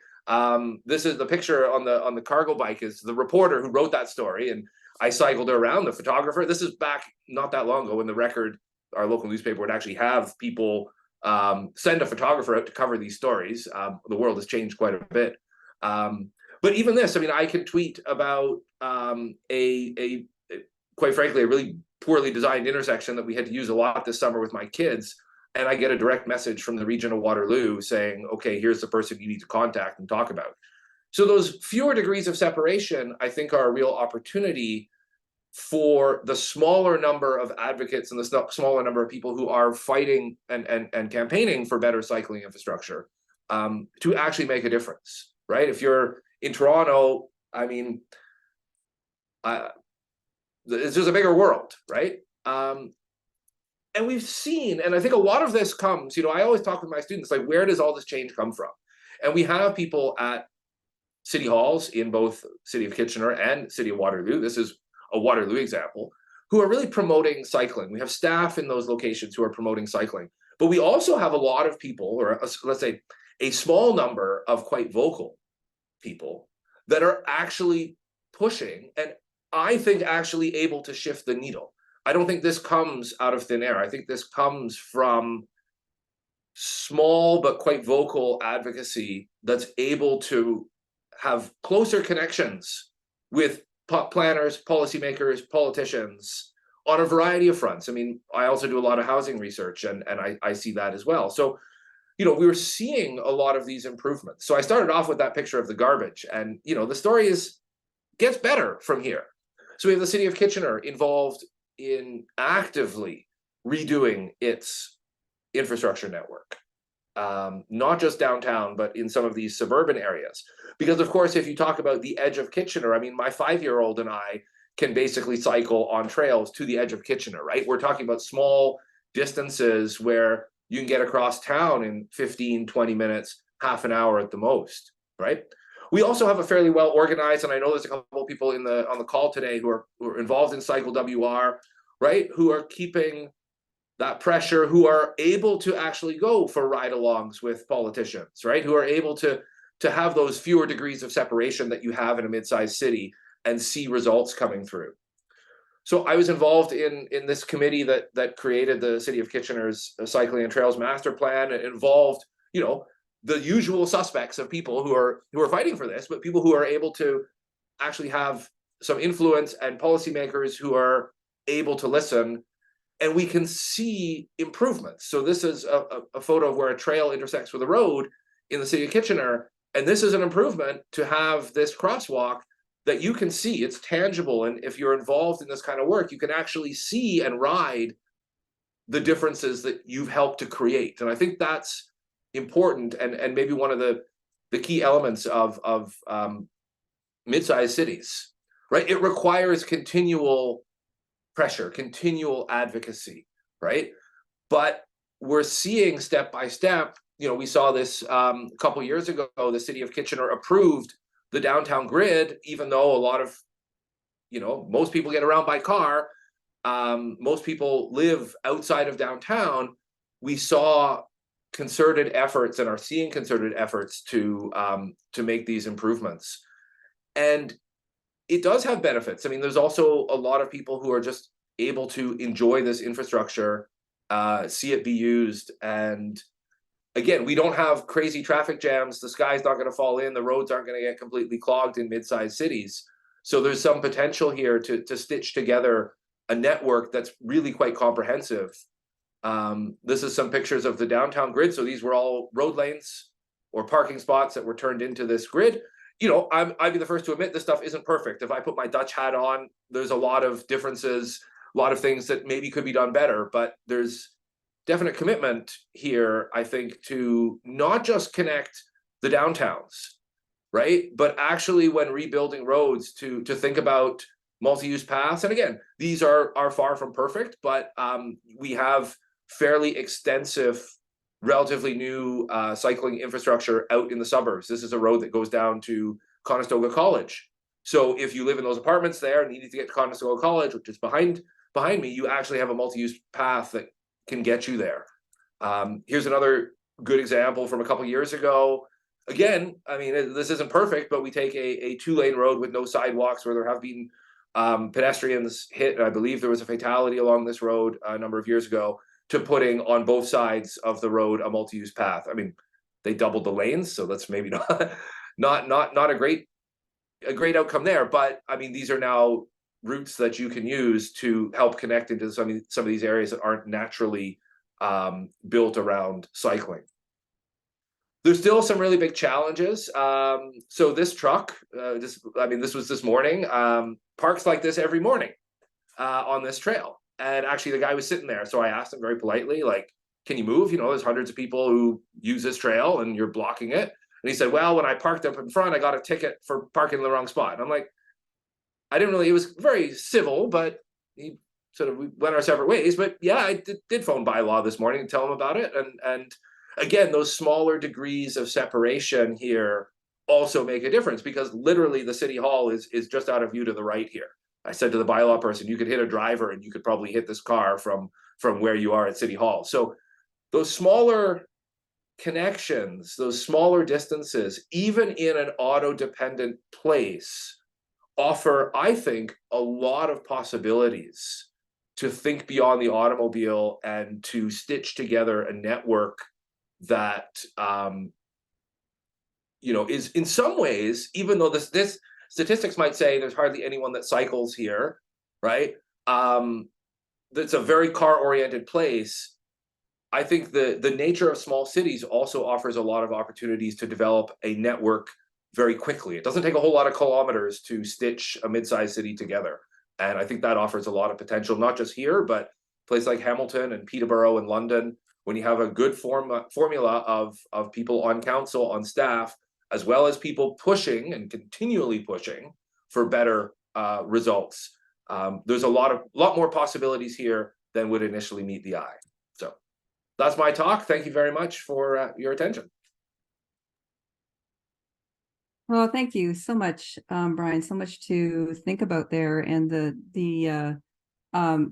This is the picture on the cargo bike is the reporter who wrote that story, and I cycled around, the photographer. This is back not that long ago when the Record, our local newspaper, would actually have people send a photographer out to cover these stories. The world has changed quite a bit. But even this, I mean, I can tweet about quite frankly, a really poorly designed intersection that we had to use a lot this summer with my kids. And I get a direct message from the region of Waterloo saying, okay, here's the person you need to contact and talk about. So those fewer degrees of separation, I think, are a real opportunity for the smaller number of advocates and the smaller number of people who are fighting and campaigning for better cycling infrastructure to actually make a difference, right? If you're in Toronto, I mean, it's just a bigger world, right? And we've seen, and I think a lot of this comes, I always talk with my students, like, where does all this change come from? And we have people at city halls in both City of Kitchener and City of Waterloo, this is a Waterloo example, who are really promoting cycling. We have staff in those locations who are promoting cycling. But we also have a lot of people, or let's say a small number of quite vocal people that are actually pushing, and I think actually able to shift the needle. I don't think this comes out of thin air. I think this comes from small but quite vocal advocacy that's able to have closer connections with planners, policymakers, politicians on a variety of fronts. I mean, I also do a lot of housing research, and I see that as well. So, we were seeing a lot of these improvements. So I started off with that picture of the garbage, and the story gets better from here. So we have the City of Kitchener involved in actively redoing its infrastructure network, not just downtown, but in some of these suburban areas. Because of course, if you talk about the edge of Kitchener, I mean, my 5-year-old and I can basically cycle on trails to the edge of Kitchener, right? We're talking about small distances where you can get across town in 15, 20 minutes, half an hour at the most, right? We also have a fairly well organized, and I know there's a couple of people on the call today who are involved in Cycle WR, right? Who are keeping that pressure, who are able to actually go for ride-alongs with politicians, right? Who are able to have those fewer degrees of separation that you have in a mid-sized city and see results coming through. So I was involved in this committee that created the City of Kitchener's Cycling and Trails Master Plan. It involved, the usual suspects of people who are fighting for this, but people who are able to actually have some influence, and policymakers who are able to listen, and we can see improvements. So this is a photo of where a trail intersects with a road in the City of Kitchener, and this is an improvement to have this crosswalk that you can see. It's tangible, and if you're involved in this kind of work, you can actually see and ride the differences that you've helped to create. And I think that's important, and maybe one of the key elements of mid-sized cities, right? It requires continual pressure, continual advocacy, right? But we're seeing step by step, we saw this a couple years ago, the City of Kitchener approved the downtown grid, even though a lot of, most people get around by car, most people live outside of downtown. We saw concerted efforts, and are seeing concerted efforts to make these improvements. And it does have benefits. I mean, there's also a lot of people who are just able to enjoy this infrastructure, see it be used. And again, we don't have crazy traffic jams. The sky's not going to fall in. The roads aren't going to get completely clogged in mid-sized cities. So there's some potential here to stitch together a network that's really quite comprehensive. This is some pictures of the downtown grid. So these were all road lanes or parking spots that were turned into this grid. I'd be the first to admit this stuff isn't perfect. If I put my Dutch hat on, there's a lot of differences, a lot of things that maybe could be done better, but there's definite commitment here, I think, to not just connect the downtowns, right? But actually, when rebuilding roads, to think about multi-use paths. And again, these are far from perfect, but we have fairly extensive, relatively new cycling infrastructure out in the suburbs. This is a road that goes down to Conestoga College. So if you live in those apartments there and you need to get to Conestoga College, which is behind me, you actually have a multi-use path that can get you there. Here's another good example from a couple years ago. Again, I mean, this isn't perfect, but we take a 2-lane road with no sidewalks where there have been pedestrians hit. I believe there was a fatality along this road a number of years ago, to putting on both sides of the road a multi-use path. I mean, they doubled the lanes, so that's maybe not a great outcome there. But I mean, these are now routes that you can use to help connect into some of these areas that aren't naturally built around cycling. There's still some really big challenges. So this truck, this was this morning, parks like this every morning on this trail. And actually the guy was sitting there. So I asked him very politely, like, can you move? There's hundreds of people who use this trail and you're blocking it. And he said, well, when I parked up in front, I got a ticket for parking in the wrong spot. And I'm like, I didn't really, it was very civil, but he sort of, we went our separate ways. But yeah, I did phone bylaw this morning and tell him about it. And again, those smaller degrees of separation here also make a difference, because literally the city hall is just out of view to the right here. I said to the bylaw person, you could hit a driver and you could probably hit this car from where you are at City Hall. So those smaller connections, those smaller distances, even in an auto-dependent place, offer, I think, a lot of possibilities to think beyond the automobile and to stitch together a network that you know, is in some ways, even though this statistics might say there's hardly anyone that cycles here, right? That's a very car-oriented place. I think the nature of small cities also offers a lot of opportunities to develop a network very quickly. It doesn't take a whole lot of kilometers to stitch a mid-sized city together. And I think that offers a lot of potential, not just here, but places like Hamilton and Peterborough and London, when you have a good formula of people on council, on staff, as well as people pushing and continually pushing for better results. There's a lot more possibilities here than would initially meet the eye. So that's my talk. Thank you very much for your attention. Well, thank you so much, Brian. So much to think about there, and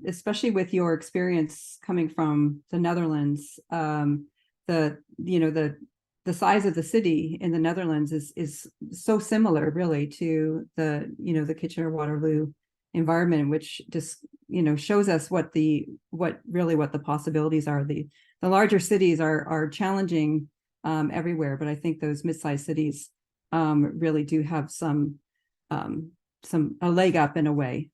especially with your experience coming from the Netherlands. The size of the city in the Netherlands is so similar, really, to the Kitchener-Waterloo environment, which just shows us what the possibilities are. The larger cities are challenging everywhere, but I think those mid-sized cities really do have a leg up in a way.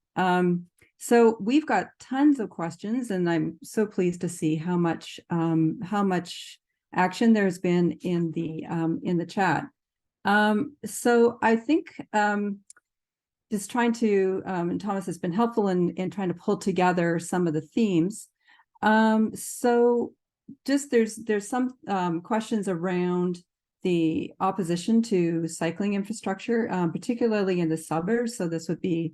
So we've got tons of questions, and I'm so pleased to see how much action there's been in the chat. So I think just trying to, and Thomas has been helpful in trying to pull together some of the themes. So just there's some questions around the opposition to cycling infrastructure, particularly in the suburbs. So this would be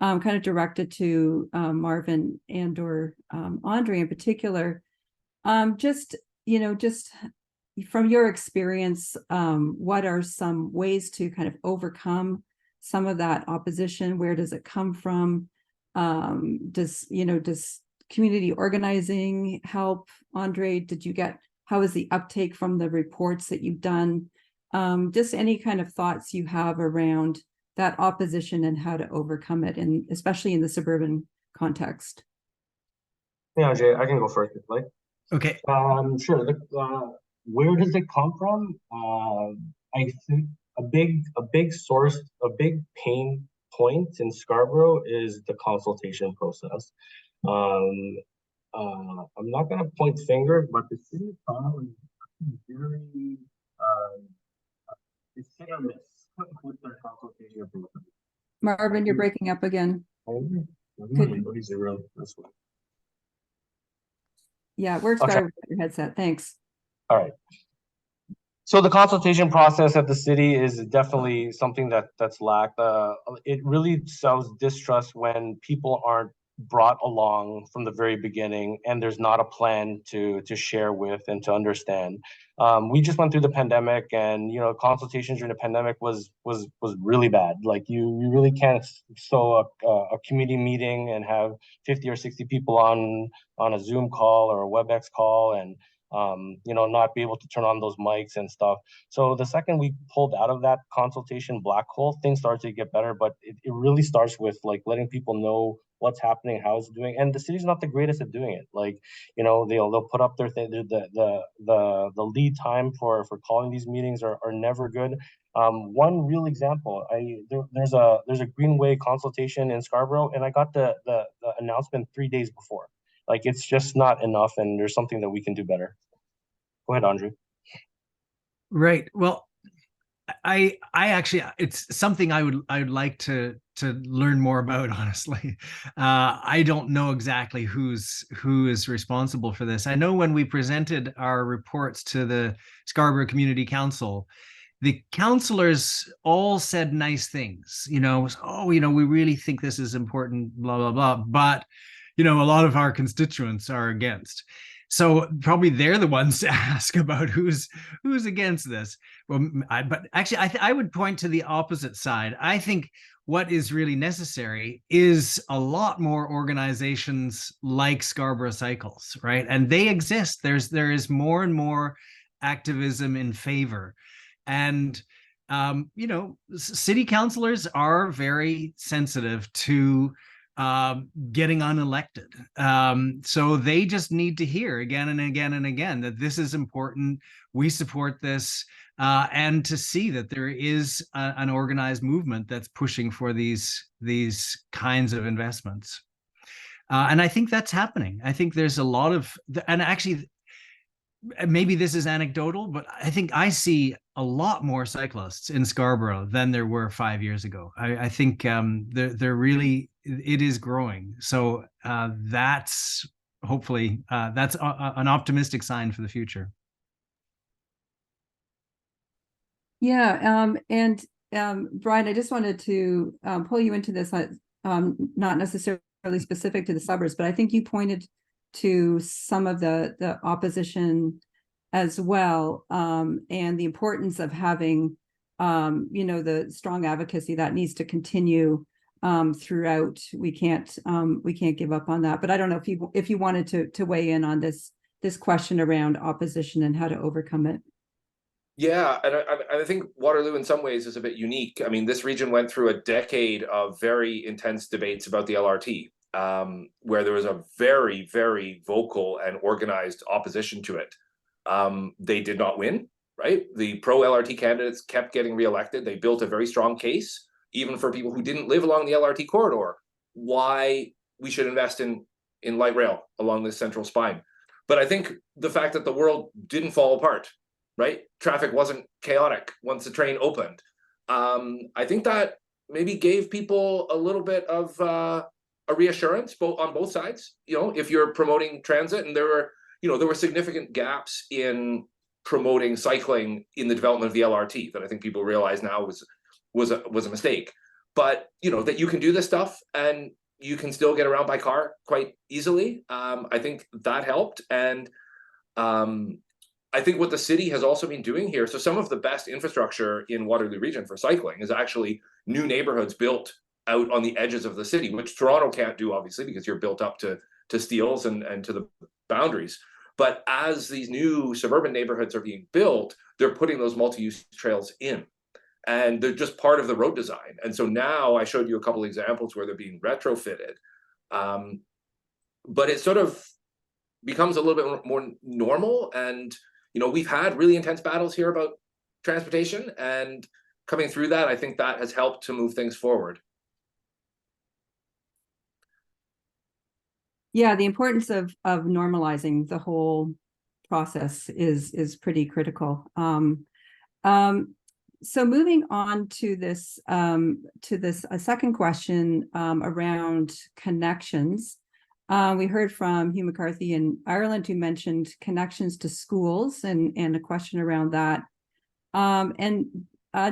kind of directed to Marvin and or Andre in particular. Just from your experience, what are some ways to kind of overcome some of that opposition? Where does it come from? Does community organizing help? Andre, how is the uptake from the reports that you've done? Just any kind of thoughts you have around that opposition and how to overcome it, and especially in the suburban context. Yeah, Jay, I can go first if you like. Okay. Sure. Where does it come from? I think a big source, a big pain point in Scarborough is the consultation process. I'm not going to point fingers, but the city of Toronto is very it's hit or miss with their consultation process. Marvin, you're breaking up again. Yeah, it works better with your headset. Thanks. All right. So the consultation process at the city is definitely something that's lacked. It really sows distrust when people aren't brought along from the very beginning, and there's not a plan to share with and to understand. We just went through the pandemic, and consultations during the pandemic was really bad. Like you really can't sow a community meeting and have 50 or 60 people on a Zoom call or a WebEx call and not be able to turn on those mics and stuff. So the second we pulled out of that consultation black hole, things started to get better, but it really starts with like letting people know what's happening, how it's doing. And the city's not the greatest at doing it. Like, they'll put up their thing. The lead time for calling these meetings are never good. One real example, there's a Greenway consultation in Scarborough, and I got the announcement 3 days before. Like, it's just not enough, and there's something that we can do better. Go ahead, Andre. Right. Well, I actually, it's something I would like to learn more about, honestly. I don't know exactly who is responsible for this. I know when we presented our reports to the Scarborough Community Council, the councillors all said nice things, oh, we really think this is important, blah, blah, blah. But, a lot of our constituents are against. So probably they're the ones to ask about who's against this. Well, but actually, I would point to the opposite side. I think what is really necessary is a lot more organizations like Scarborough Cycles, right? And they exist. There is more and more activism in favor. And, city councilors are very sensitive to getting unelected. So they just need to hear again and again and again that this is important. We support this, and to see that there is an organized movement that's pushing for these kinds of investments. And I think that's happening. I think there's a lot of, and actually, maybe this is anecdotal, but I think I see a lot more cyclists in Scarborough than there were 5 years ago. I think they're really, it is growing. So that's hopefully, that's an optimistic sign for the future. Yeah, and Brian, I just wanted to pull you into this, not necessarily specific to the suburbs, but I think you pointed to some of the opposition as well, and the importance of having, the strong advocacy that needs to continue throughout. We can't give up on that. But I don't know if you wanted to weigh in on this question around opposition and how to overcome it. Yeah, and I think Waterloo in some ways is a bit unique. I mean, this region went through a decade of very intense debates about the LRT, where there was a very, very vocal and organized opposition to it. They did not win, right? The pro-LRT candidates kept getting reelected. They built a very strong case, even for people who didn't live along the LRT corridor, why we should invest in light rail along this central spine. But I think the fact that the world didn't fall apart, right? Traffic wasn't chaotic once the train opened. I think that maybe gave people a little bit of a reassurance on both sides. If you're promoting transit, and there were significant gaps in promoting cycling in the development of the LRT that I think people realize now was a mistake. But that you can do this stuff and you can still get around by car quite easily. I think that helped, and I think what the city has also been doing here, so some of the best infrastructure in Waterloo region for cycling is actually new neighborhoods built out on the edges of the city, which Toronto can't do, obviously, because you're built up to steels and to the boundaries. But as these new suburban neighborhoods are being built, they're putting those multi-use trails in, and they're just part of the road design. And so now I showed you a couple of examples where they're being retrofitted, but it sort of becomes a little bit more normal. And we've had really intense battles here about transportation, and coming through that, I think that has helped to move things forward. Yeah, the importance of normalizing the whole process is pretty critical. So moving on to this a second question around connections. We heard from Hugh McCarthy in Ireland, who mentioned connections to schools and a question around that. And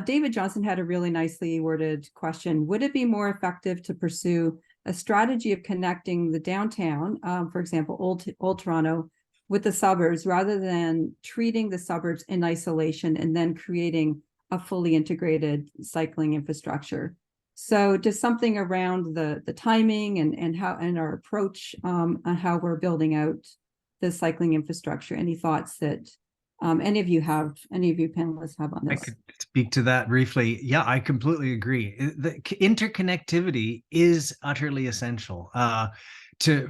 David Johnson had a really nicely worded question. Would it be more effective to pursue a strategy of connecting the downtown, for example, Old Toronto, with the suburbs, rather than treating the suburbs in isolation and then creating a fully integrated cycling infrastructure? So just something around the timing and how, and our approach on how we're building out the cycling infrastructure. Any thoughts that any of you panelists have on this? I could speak to that briefly. Yeah, I completely agree. The interconnectivity is utterly essential to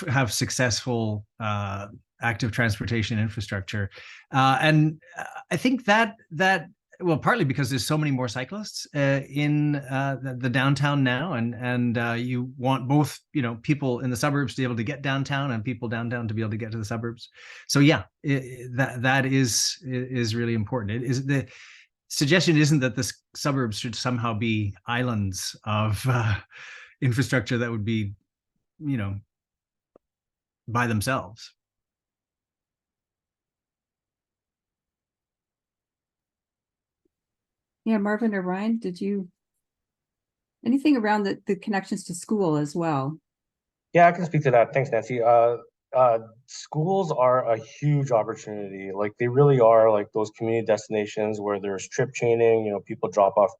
have successful active transportation infrastructure. And I think that well, partly because there's so many more cyclists in the downtown now, and you want both, people in the suburbs to be able to get downtown and people downtown to be able to get to the suburbs. So yeah, that is really important. It is, the suggestion isn't that the suburbs should somehow be islands of infrastructure that would be, by themselves. Yeah, Marvin or Ryan, did you, anything around the connections to school as well? Yeah, I can speak to that. Thanks, Nancy. Schools are a huge opportunity. Like they really are like those community destinations where there's trip chaining, people drop off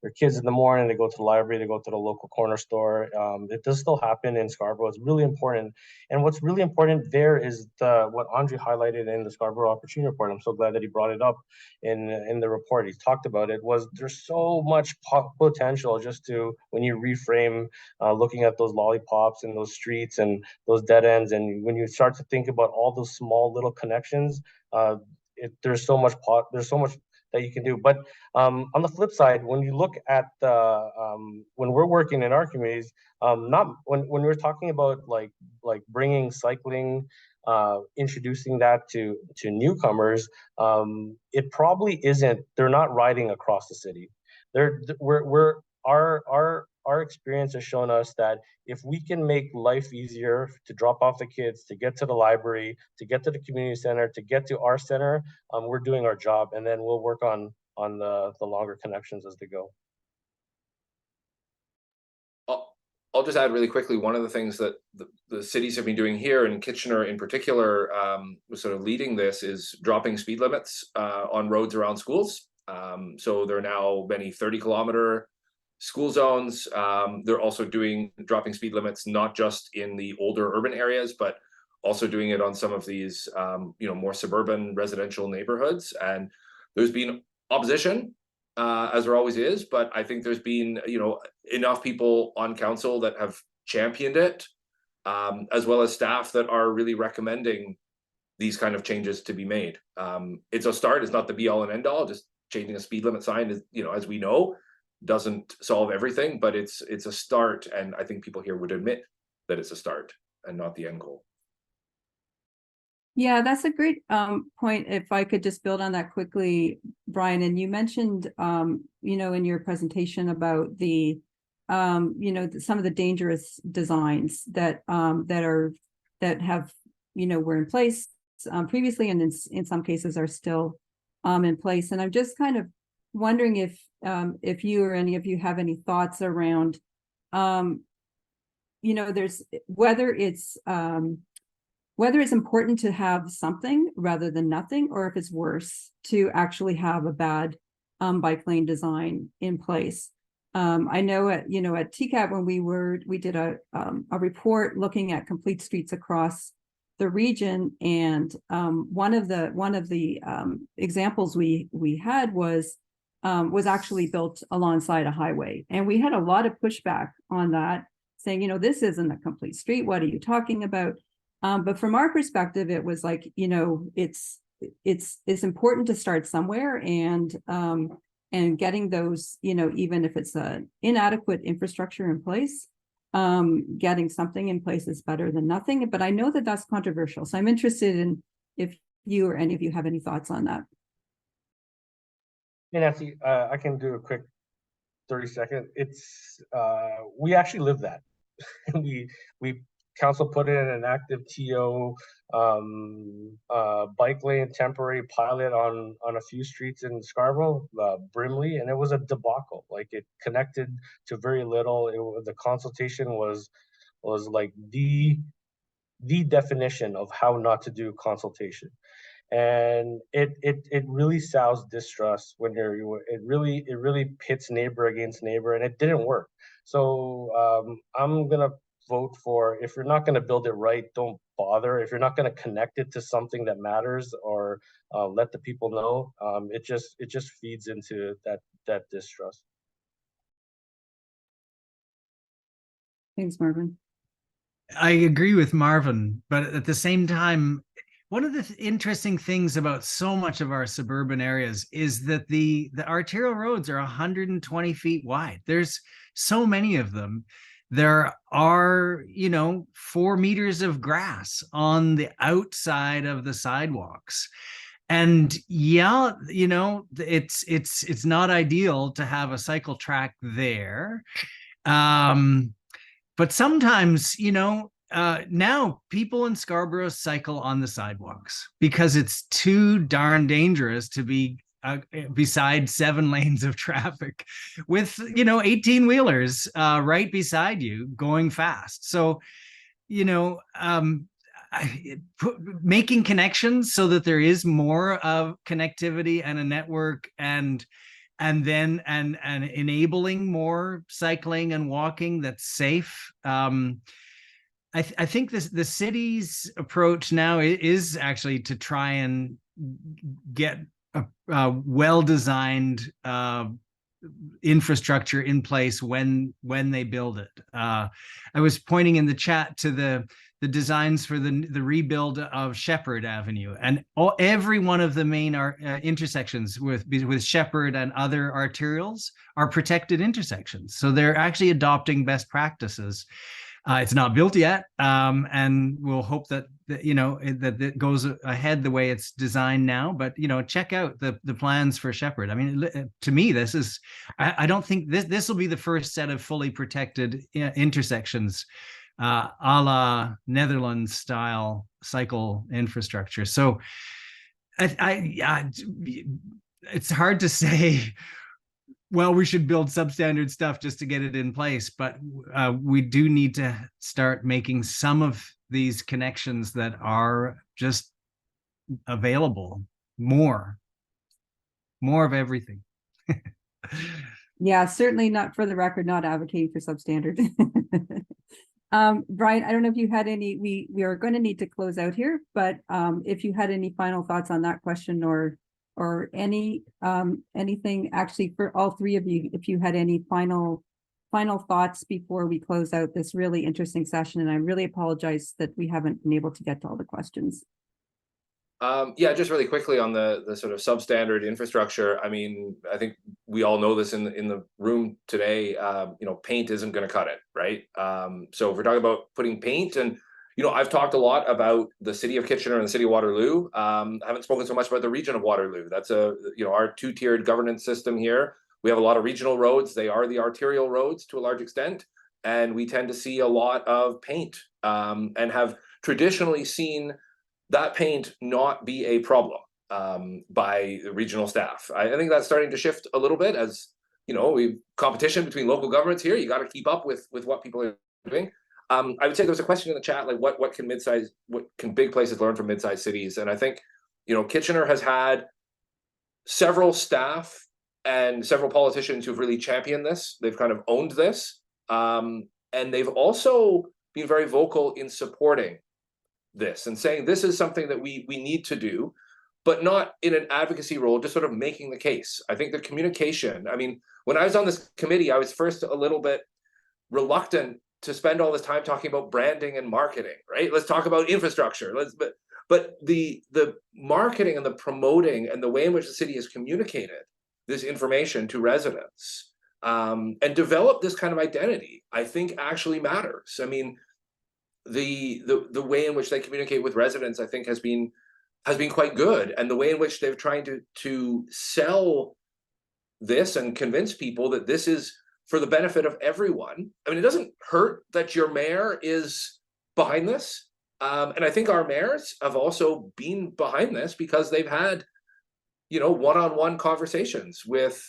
their kids in the morning, they go to the library, they go to the local corner store. It does still happen in Scarborough. It's really important. And what's really important there is what Andre highlighted in the Scarborough Opportunity Report. I'm so glad that he brought it up in the report. He talked about it, was there's so much potential just to, when you reframe looking at those lollipops and those streets and those dead ends. And when you start to think about all those small little connections, there's so much that you can do. But on the flip side, when you look at when we're working in our communities, not when we're talking about like bringing cycling, introducing that to newcomers, it probably isn't. They're not riding across the city. Our experience has shown us that if we can make life easier to drop off the kids, to get to the library, to get to the community center, to get to our center, we're doing our job, and then we'll work on the longer connections as they go. I'll just add really quickly, one of the things that the cities have been doing here, and Kitchener in particular was sort of leading this, is dropping speed limits on roads around schools. So there are now many 30-kilometer school zones. They're also dropping speed limits, not just in the older urban areas, but also doing it on some of these, more suburban residential neighborhoods. And there's been opposition, as there always is, but I think there's been, enough people on council that have championed it, as well as staff that are really recommending these kind of changes to be made. It's a start. It's not the be all and end all. Just changing a speed limit sign is, as we know, doesn't solve everything, but it's a start, and I think people here would admit that it's a start and not the end goal. Yeah, that's a great point. If I could just build on that quickly, Brian, and you mentioned in your presentation about the some of the dangerous designs that have were in place previously, and in some cases are still in place. And I'm just kind of wondering if you or any of you have any thoughts around there's whether it's important to have something rather than nothing, or if it's worse to actually have a bad bike lane design in place. I know at TCAT, when we did a report looking at complete streets across the region, and one of the examples we had was actually built alongside a highway, and we had a lot of pushback on that, saying, this isn't a complete street. What are you talking about? But from our perspective, it was like, it's important to start somewhere, and getting those, even if it's an inadequate infrastructure in place, getting something in place is better than nothing. But I know that that's controversial, so I'm interested in if you or any of you have any thoughts on that. Yeah, Nancy, I can do a quick 30-second. It's we actually live that. we council put in an active TO bike lane temporary pilot on a few streets in Scarborough, Brimley, and it was a debacle. Like, it connected to very little. The consultation was like the definition of how not to do consultation. And it really sows distrust when it really pits neighbor against neighbor, and it didn't work. So I'm gonna vote for, if you're not going to build it right, don't bother. If you're not going to connect it to something that matters, or let the people know, it just feeds into that distrust. Thanks, Marvin. I agree with Marvin, but at the same time, one of the interesting things about so much of our suburban areas is that the arterial roads are 120 feet wide. There's so many of them. There are, 4 meters of grass on the outside of the sidewalks. And yeah, it's not ideal to have a cycle track there. But sometimes, now people in Scarborough cycle on the sidewalks because it's too darn dangerous to be beside 7 lanes of traffic with, 18 wheelers right beside you going fast. So, making connections so that there is more of connectivity and a network, and enabling more cycling and walking that's safe. I think the city's approach now is actually to try and get a well-designed infrastructure in place when they build it. I was pointing in the chat to the designs for the rebuild of Shepherd Avenue, and every one of the main intersections with Shepherd and other arterials are protected intersections. So they're actually adopting best practices. It's not built yet, and we'll hope that it goes ahead the way it's designed now. But check out the plans for Shepherd. I mean, to me, this is I don't think this will be the first set of fully protected intersections, a la Netherlands style cycle infrastructure. So it's hard to say, well, we should build substandard stuff just to get it in place, but we do need to start making some of these connections that are just available, more of everything. Yeah, certainly not, for the record, not advocating for substandard. Brian, I don't know if you had any, we are going to need to close out here, but if you had any final thoughts on that question, or anything actually for all three of you, if you had any final thoughts before we close out this really interesting session. And I really apologize that we haven't been able to get to all the questions. Yeah, just really quickly on the sort of substandard infrastructure. I mean, I think we all know this in the room today. Paint isn't going to cut it, right? So if we're talking about putting paint, and I've talked a lot about the city of Kitchener and the city of Waterloo. I haven't spoken so much about the region of Waterloo. That's our 2-tiered governance system here. We have a lot of regional roads. They are the arterial roads to a large extent, and we tend to see a lot of paint, and have traditionally seen that paint not be a problem by the regional staff. I think that's starting to shift a little bit, as we've competition between local governments here. You got to keep up with what people are doing. I would say there was a question in the chat, like what can big places learn from mid-sized cities? And I think Kitchener has had several staff and several politicians who've really championed this. They've kind of owned this, and they've also been very vocal in supporting this and saying this is something that we need to do, but not in an advocacy role, just sort of making the case. I think the communication, I mean, when I was on this committee, I was first a little bit reluctant to spend all this time talking about branding and marketing, right? Let's talk about infrastructure. But the marketing and the promoting and the way in which the city has communicated this information to residents, and develop this kind of identity, I think actually matters. I mean, the way in which they communicate with residents, I think, has been quite good, and the way in which they're trying to sell this and convince people that this is for the benefit of everyone. I mean, it doesn't hurt that your mayor is behind this, and I think our mayors have also been behind this because they've had one-on-one conversations with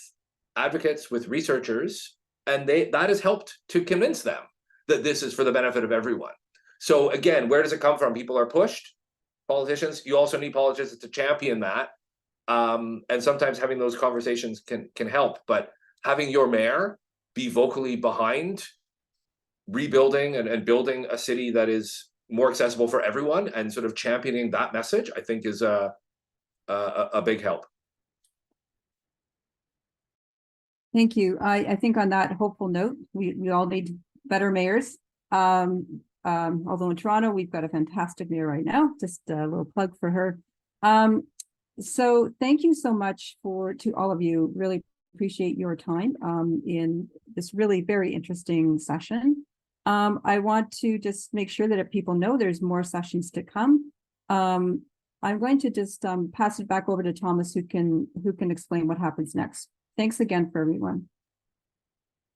advocates, with researchers, and that has helped to convince them that this is for the benefit of everyone. So again, where does it come from? People are pushed. Politicians, you also need politicians to champion that. And sometimes having those conversations can help. But having your mayor be vocally behind rebuilding and building a city that is more accessible for everyone and sort of championing that message, I think is a big help. Thank you. I think on that hopeful note, we all need better mayors. Although in Toronto, we've got a fantastic mayor right now, just a little plug for her. So thank you so much to all of you. Really appreciate your time in this really very interesting session. I want to just make sure that if people know there's more sessions to come. I'm going to just pass it back over to Thomas, who can explain what happens next. Thanks again for everyone.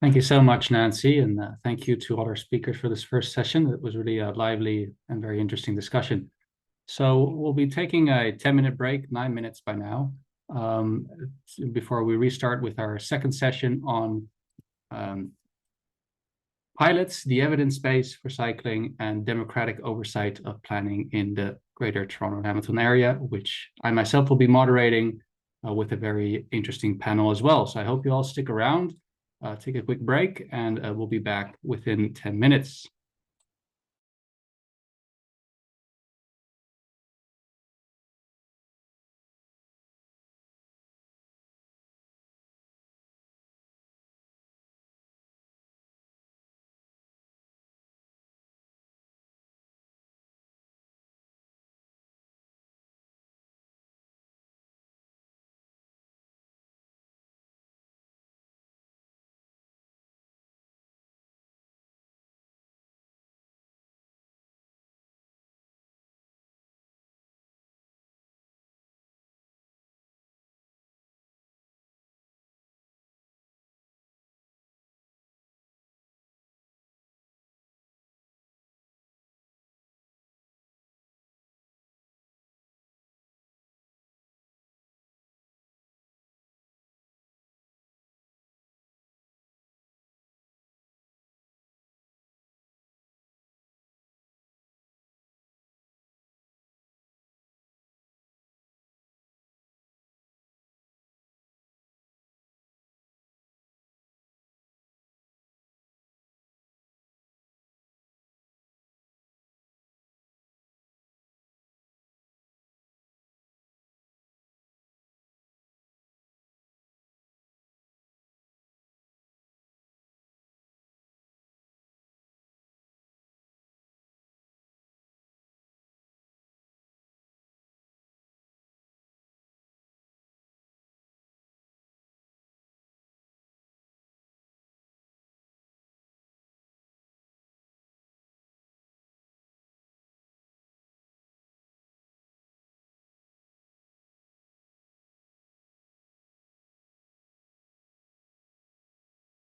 Thank you so much, Nancy, and thank you to all our speakers for this first session. It was really a lively and very interesting discussion. So we'll be taking a 10-minute break, 9 minutes by now. before we restart with our second session on pilots, the evidence base for cycling, and democratic oversight of planning in the Greater Toronto and Hamilton area, which I myself will be moderating with a very interesting panel as well. So I hope you all stick around, take a quick break, and we'll be back within 10 minutes.